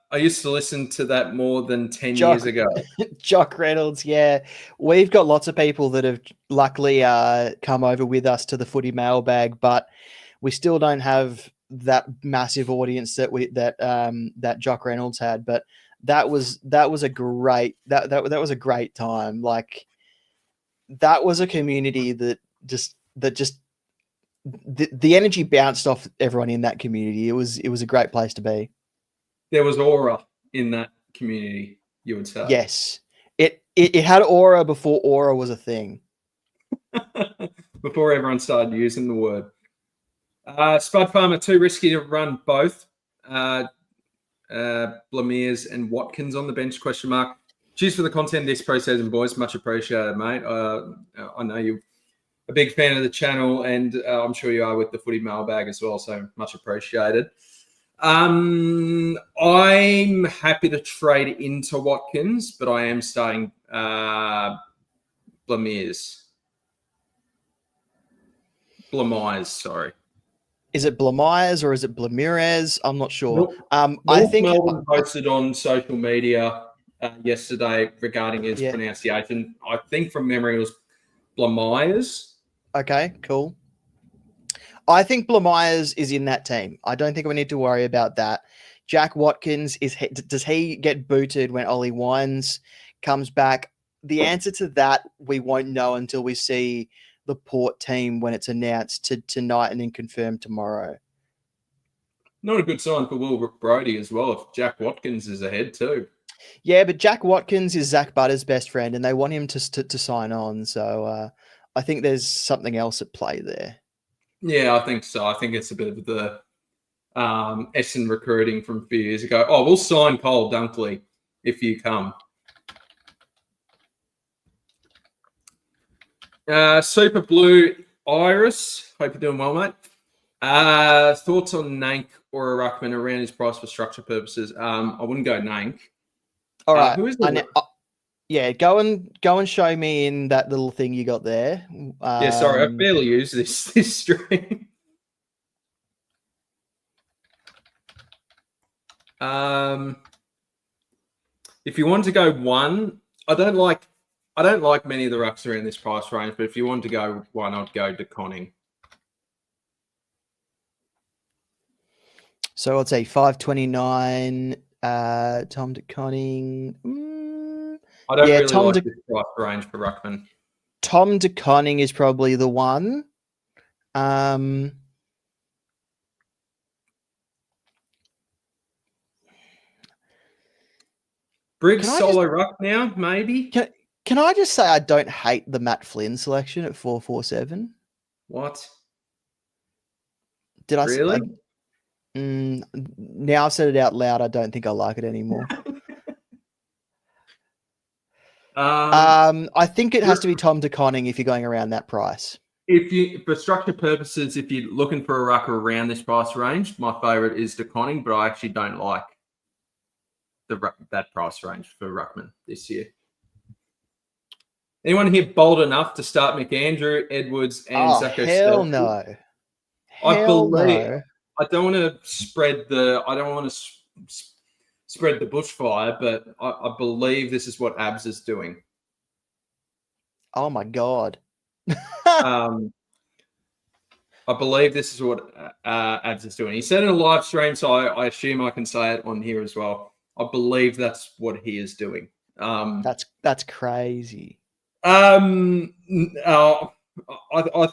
Speaker 1: I used to listen to that more than 10 years ago.
Speaker 2: Jock Reynolds, yeah. We've got lots of people that have luckily come over with us to the footy mailbag, but we still don't have that massive audience that Jock Reynolds had. But that was a great was a great time. Like, that was a community that just the energy bounced off everyone in that community. It was a great place to be.
Speaker 1: there was aura in that community, you would say.
Speaker 2: Yes. It had aura before aura was a thing.
Speaker 1: Before everyone started using the word. Spud Farmer, too risky to run both. Blamiers and Watkins on the bench, ? Cheers for the content this pre-season, boys. Much appreciated, mate. I know you're a big fan of the channel, and I'm sure you are with the footy mailbag as well, so much appreciated. I'm happy to trade into Watkins, but I am starting Blamiers, sorry.
Speaker 2: Is it Blamires or is it Blamirez? I'm not sure.
Speaker 1: North
Speaker 2: I think
Speaker 1: Melbourne posted on social media yesterday regarding his pronunciation. I think from memory it was Blamires.
Speaker 2: Okay, cool. I think Blamires is in that team. I don't think we need to worry about that. Jack Watkins, does he get booted when Ollie Wines comes back? The answer to that we won't know until we see the Port team when it's announced tonight and then confirmed tomorrow.
Speaker 1: Not a good sign for Will Brodie as well if Jack Watkins is ahead too.
Speaker 2: Yeah, but Jack Watkins is Zach Butter's best friend and they want him to sign on. So I think there's something else at play there.
Speaker 1: Yeah, I think so. I think it's a bit of the Essendon recruiting from a few years ago. Oh, we'll sign Cole Dunkley if you come. Super Blue Iris. Hope you're doing well, mate. Thoughts on Nank or a Ruckman around his price for structure purposes? I wouldn't go Nank.
Speaker 2: All right.
Speaker 1: Who is
Speaker 2: yeah, go and show me in that little thing you got there.
Speaker 1: Yeah, sorry, I barely use this stream. If you want to go one, I don't like many of the rucks around this price range, but if you want to go one, I'd go De Conning.
Speaker 2: So I'd say 529. Tom De Conning.
Speaker 1: I don't really like this price range for ruckman.
Speaker 2: Tom De Conning is probably the one.
Speaker 1: Briggs solo ruck now, maybe.
Speaker 2: Can I just say I don't hate the Matt Flynn selection at 447?
Speaker 1: What?
Speaker 2: Did I
Speaker 1: really?
Speaker 2: Now I've said it out loud. I don't think I like it anymore. I think it has to be Tom De Conning if you're going around that price.
Speaker 1: For structure purposes, if you're looking for a rucker around this price range, my favourite is De Conning, but I actually don't like that price range for ruckman this year. Anyone here bold enough to start McAndrew, Edwards, and Zacko?
Speaker 2: Hell no.
Speaker 1: I don't want to spread the bushfire, but I believe this is what Abs is doing.
Speaker 2: Oh my God.
Speaker 1: I believe this is what Abs is doing. He said in a live stream, so I assume I can say it on here as well. I believe that's what he is doing.
Speaker 2: That's crazy.
Speaker 1: I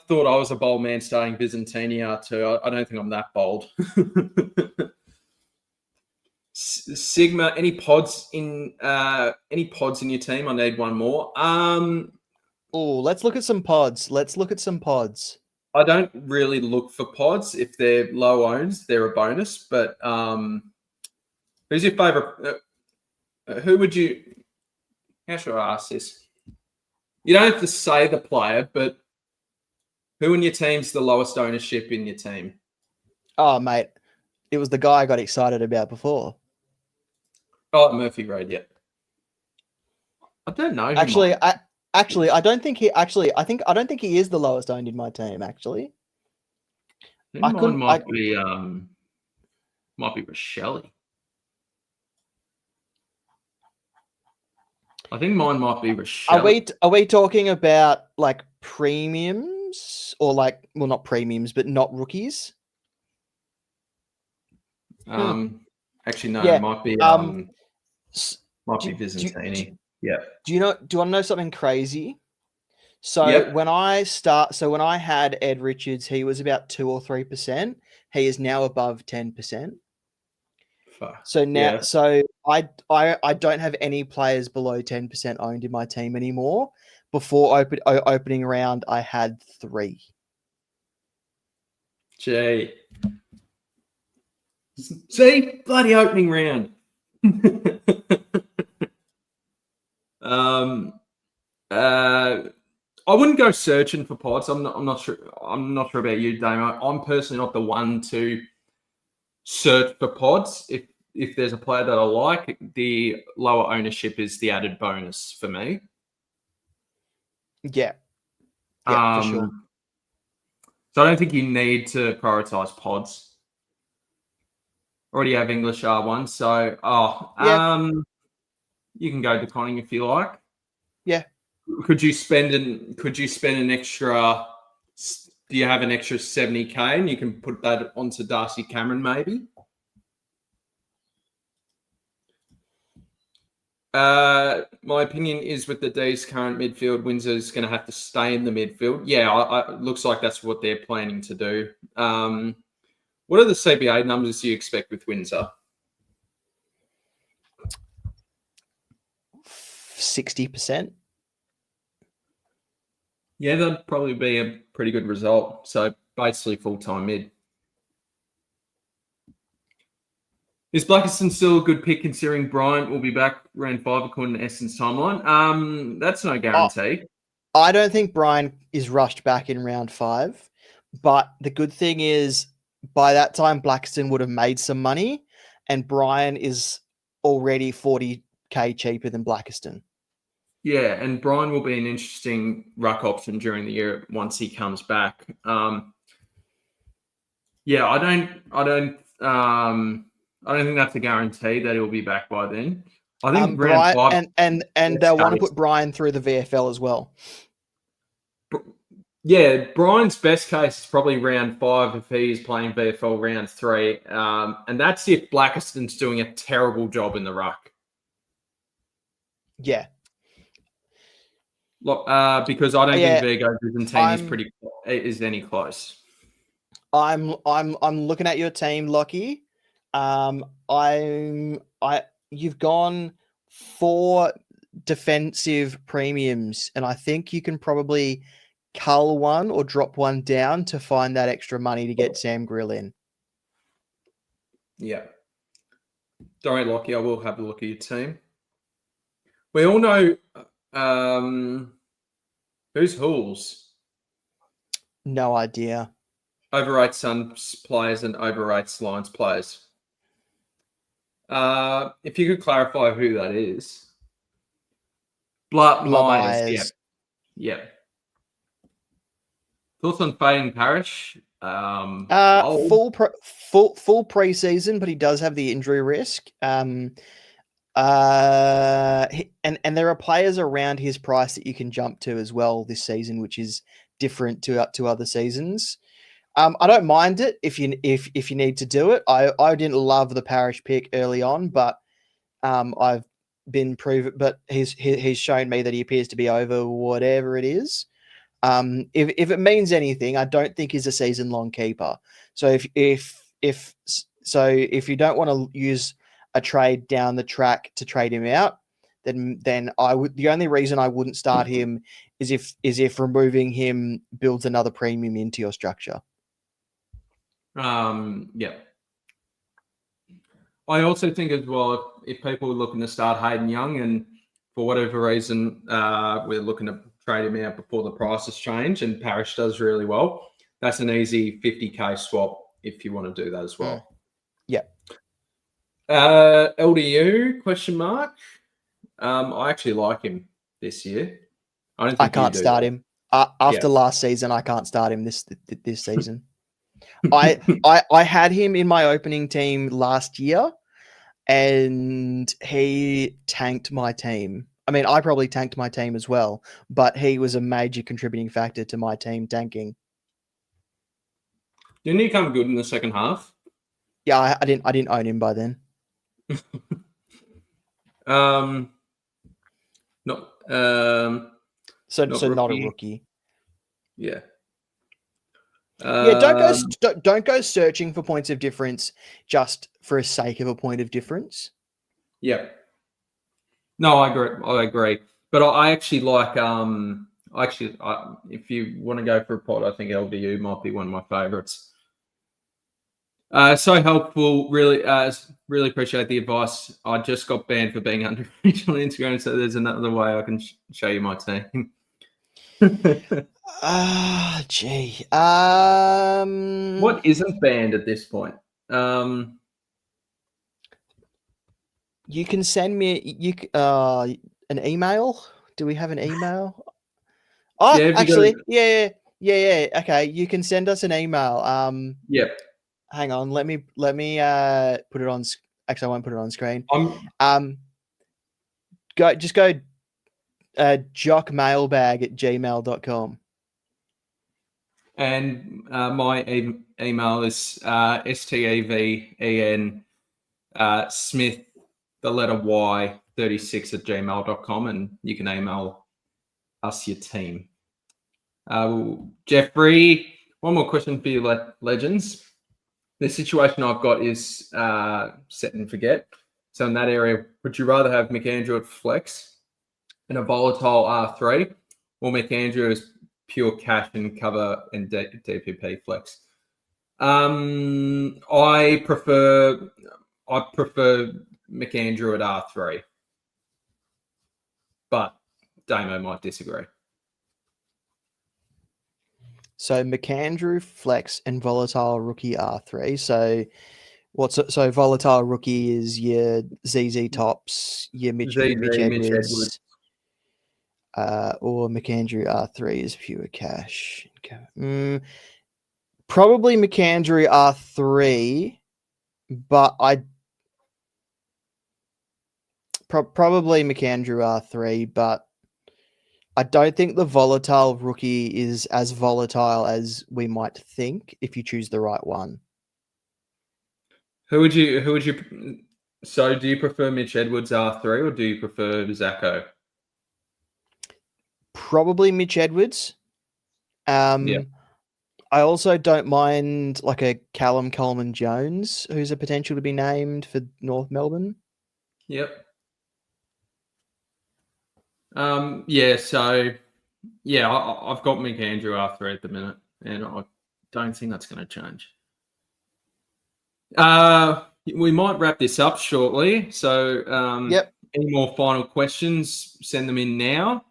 Speaker 1: thought I was a bold man starting Byzantini too. I don't think I'm that bold. Sigma, any pods in your team? I need one more.
Speaker 2: Let's look at some pods.
Speaker 1: I don't really look for pods. If they're low owns, they're a bonus. But who's your favorite? Who would you? How should I ask this? You don't have to say the player, but who in your team's the lowest ownership in your team?
Speaker 2: Oh, mate, it was the guy I got excited about before.
Speaker 1: Oh, Murphy Road, yeah. I don't know.
Speaker 2: I don't think he is the lowest owned in my team. Actually,
Speaker 1: might be Rochelle. I think mine might be Rochelle.
Speaker 2: Are we talking about like premiums or not premiums, but not rookies?
Speaker 1: Actually, no.
Speaker 2: Yeah.
Speaker 1: It might be Byzantini. Yeah. Do you want to know something crazy?
Speaker 2: So when I had Ed Richards, he was about 2 or 3%. He is now above 10%.
Speaker 1: Fuck.
Speaker 2: So now,
Speaker 1: Yeah.
Speaker 2: so I don't have any players below 10% owned in my team anymore. Before opening round, I had 3.
Speaker 1: Gee. See? Bloody opening round. I wouldn't go searching for pods. I'm not sure. I'm not sure about you, Damo. I'm personally not the one to search for pods. If there's a player that I like, the lower ownership is the added bonus for me.
Speaker 2: Yeah, for sure.
Speaker 1: So I don't think you need to prioritize pods. Already have English R1, so you can go declining if you like.
Speaker 2: Yeah.
Speaker 1: Could you spend an extra? Do you have an extra 70k and you can put that onto Darcy Cameron maybe? My opinion is with the D's current midfield, Windsor's going to have to stay in the midfield. Yeah, it looks like that's what they're planning to do. What are the CBA numbers you expect with Windsor?
Speaker 2: 60%.
Speaker 1: Yeah, that'd probably be a pretty good result. So basically full-time mid. Is Blackiston still a good pick considering Bryant will be back round 5 according to Essendon's timeline? That's no guarantee.
Speaker 2: I don't think Brian is rushed back in round 5, but the good thing is by that time Blackiston would have made some money, and Brian is already 40k cheaper than Blackiston.
Speaker 1: Yeah, and Brian will be an interesting ruck option during the year once he comes back. Yeah, I don't think that's a guarantee that he'll be back by then. I think round 5
Speaker 2: and they'll want to put Brian through the VFL as well.
Speaker 1: Yeah, Brian's best case is probably round 5 if he's playing VFL round 3, and that's if Blackiston's doing a terrible job in the ruck.
Speaker 2: Yeah.
Speaker 1: Look, because I don't think Virgo's team is any close.
Speaker 2: I'm looking at your team, Lockie. You've gone 4 defensive premiums, and I think you can probably cull one or drop one down to find that extra money to get Sam Grill in.
Speaker 1: Yeah. Don't worry, Lockie, I will have a look at your team. We all know who's Hools?
Speaker 2: No idea.
Speaker 1: Overrates Suns players and overrates Lions players. If you could clarify who that is. Blood Myers. Yeah. Thoughts on Faden Parish?
Speaker 2: Full preseason, but he does have the injury risk. And there are players around his price that you can jump to as well this season, which is different to other seasons. I don't mind it if you need to do it. I didn't love the Parish pick early on, but I've been proven. But he's shown me that he appears to be over whatever it is. If it means anything, I don't think he's a season long keeper. So if you don't want to use a trade down the track to trade him out, then I would. The only reason I wouldn't start him is if removing him builds another premium into your structure.
Speaker 1: Yeah. I also think as well, if people are looking to start Hayden Young and for whatever reason we're looking to trade him out before the prices change and Parish does really well, that's an easy 50k swap if you want to do that as well.
Speaker 2: Yeah.
Speaker 1: LDU question mark. I actually like him this year. I
Speaker 2: can't start him after last season. I can't start him this season. I had him in my opening team last year, and he tanked my team. I mean, I probably tanked my team as well, but he was a major contributing factor to my team tanking.
Speaker 1: Didn't he come good in the second half?
Speaker 2: Yeah, I didn't own him by then.
Speaker 1: So not a rookie. Yeah.
Speaker 2: Yeah,
Speaker 1: Um,
Speaker 2: don't go searching for points of difference just for a sake of a point of difference.
Speaker 1: yeah. No, I agree. I agree. But I actually like if you want to go for a pod, I think LDU might be one of my favourites. So helpful. Really appreciate the advice. I just got banned for being underage on Instagram, so there's another way I can show you my team.
Speaker 2: Gee.
Speaker 1: What isn't banned at this point?
Speaker 2: You can send me an email. Do we have an email? Oh,
Speaker 1: Yeah, if you
Speaker 2: actually,
Speaker 1: go,
Speaker 2: yeah. Okay, you can send us an email.
Speaker 1: yeah,
Speaker 2: Hang on. Let me put it on. Actually, I won't put it on screen.
Speaker 1: I'm
Speaker 2: Go jockmailbag@gmail.com.
Speaker 1: and my email is steven Smith, the letter Y 36 @gmail.com, and you can email us your team. Jeffrey, one more question for you, legends. The situation I've got is set and forget. So in that area, would you rather have McAndrew at flex and a volatile R3, or McAndrew as pure cash and cover and DPP flex? I prefer McAndrew at R3, but Damo might disagree.
Speaker 2: So McAndrew, flex, and volatile rookie R3. So volatile rookie is your ZZ Tops, your Mitch Edwards, or McAndrew R3 is pure cash. Probably McAndrew R3, but probably McAndrew R3, but I don't think the volatile rookie is as volatile as we might think if you choose the right one.
Speaker 1: Who would you? So, do you prefer Mitch Edwards R3 or do you prefer Zacko?
Speaker 2: Probably Mitch Edwards.
Speaker 1: Yeah.
Speaker 2: I also don't mind like a Callum Coleman Jones, who's a potential to be named for North Melbourne.
Speaker 1: Yep. Yeah. So, yeah, I've got McAndrew R3 at the minute, and I don't think that's going to change. We might wrap this up shortly. So,
Speaker 2: Yep.
Speaker 1: Any more final questions? Send them in now.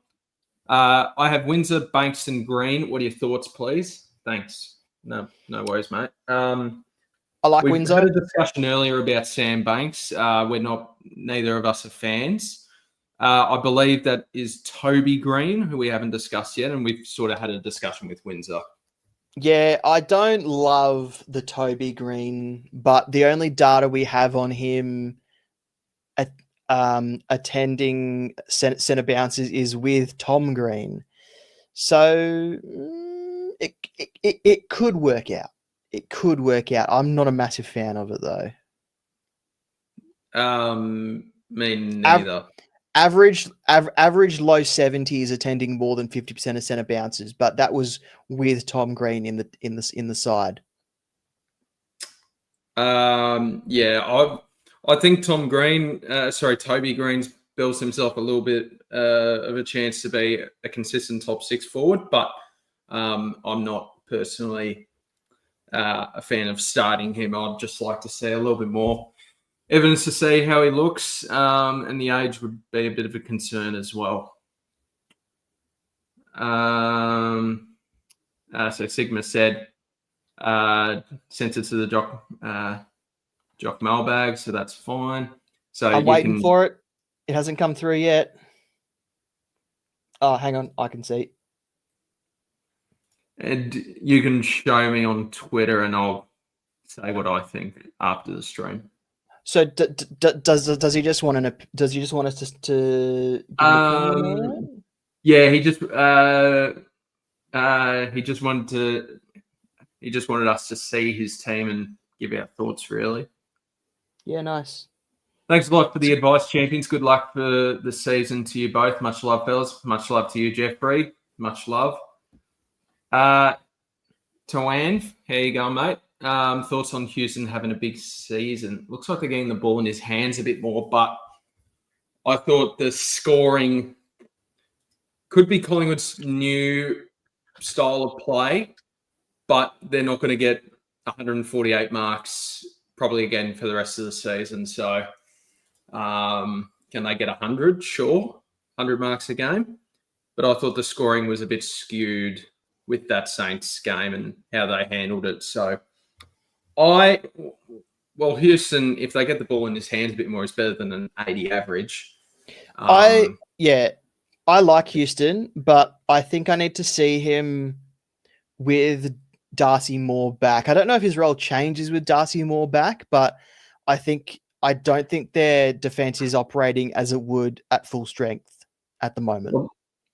Speaker 1: I have Windsor, Bankston, Green. What are your thoughts, please? Thanks. No worries, mate.
Speaker 2: I like
Speaker 1: We've
Speaker 2: Windsor.
Speaker 1: had a discussion earlier about Sam Banks. Neither of us are fans. I believe that is Toby Green, who we haven't discussed yet, and we've sort of had a discussion with Windsor.
Speaker 2: Yeah, I don't love the Toby Green, but the only data we have on him attending centre bounces is with Tom Green. So it could work out. It could work out. I'm not a massive fan of it though.
Speaker 1: Me neither.
Speaker 2: Average low 70s attending more than 50% of centre bounces, but that was with Tom Green in the side.
Speaker 1: Yeah, I think Toby Green's built himself a little bit of a chance to be a consistent top six forward, but I'm not personally a fan of starting him. I'd just like to see a little bit more evidence to see how he looks, and the age would be a bit of a concern as well. So Sigma said, sent it to the Jock Mailbag, so that's fine. So
Speaker 2: I'm waiting for it. It hasn't come through yet. Oh, hang on. I can see.
Speaker 1: And you can show me on Twitter and I'll say what I think after the stream.
Speaker 2: So does he just want us to give an opinion on it?
Speaker 1: Yeah, he just wanted us to see his team and give our thoughts, really.
Speaker 2: Yeah, nice.
Speaker 1: Thanks a lot for the advice, champions. Good luck for the season to you both. Much love, fellas. Much love to you, Jeffrey. Much love. Toan, how you going, mate? Thoughts on Houston having a big season? Looks like they're getting the ball in his hands a bit more, but I thought the scoring could be Collingwood's new style of play, but they're not going to get 148 marks probably again for the rest of the season. So can they get 100? Sure, 100 marks a game. But I thought the scoring was a bit skewed with that Saints game and how they handled it. So Houston, if they get the ball in his hands a bit more, is better than an 80 average.
Speaker 2: I like Houston, but I think I need to see him with Darcy Moore back. I don't know if his role changes with Darcy Moore back, but I don't think their defense is operating as it would at full strength at the moment.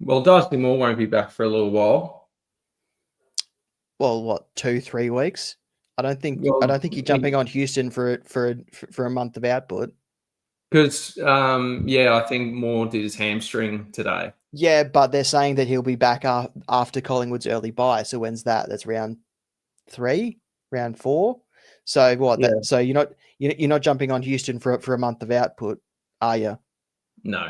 Speaker 1: Well, Darcy Moore won't be back for a little while.
Speaker 2: Well, what, 2-3 weeks? I don't think you're jumping on Houston for a month of output.
Speaker 1: Because I think Moore did his hamstring today.
Speaker 2: Yeah, but they're saying that he'll be back after Collingwood's early bye. So when's that? That's round 3, round 4. So what? Yeah. So you're not jumping on Houston for a month of output, are you?
Speaker 1: No.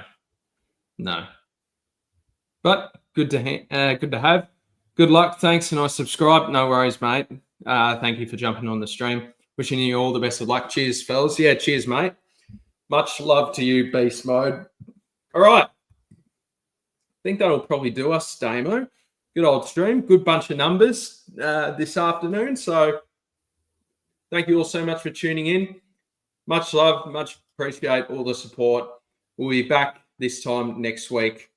Speaker 1: But good to have. Good luck. Thanks, and I subscribe. No worries, mate. Thank you for jumping on the stream. Wishing you all the best of luck. Cheers, fellas. Yeah, cheers, mate. Much love to you, Beast Mode. All right. I think that'll probably do us, Damo. Good old stream. Good bunch of numbers this afternoon. So thank you all so much for tuning in. Much love. Much appreciate all the support. We'll be back this time next week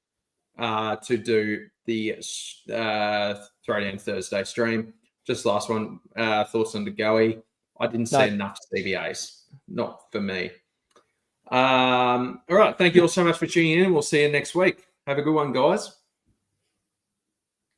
Speaker 1: to do the Throwdown Thursday stream. Just last one, thoughts on the Goey. I didn't see enough CBAs. Not for me. All right. Thank you all so much for tuning in. We'll see you next week. Have a good one, guys.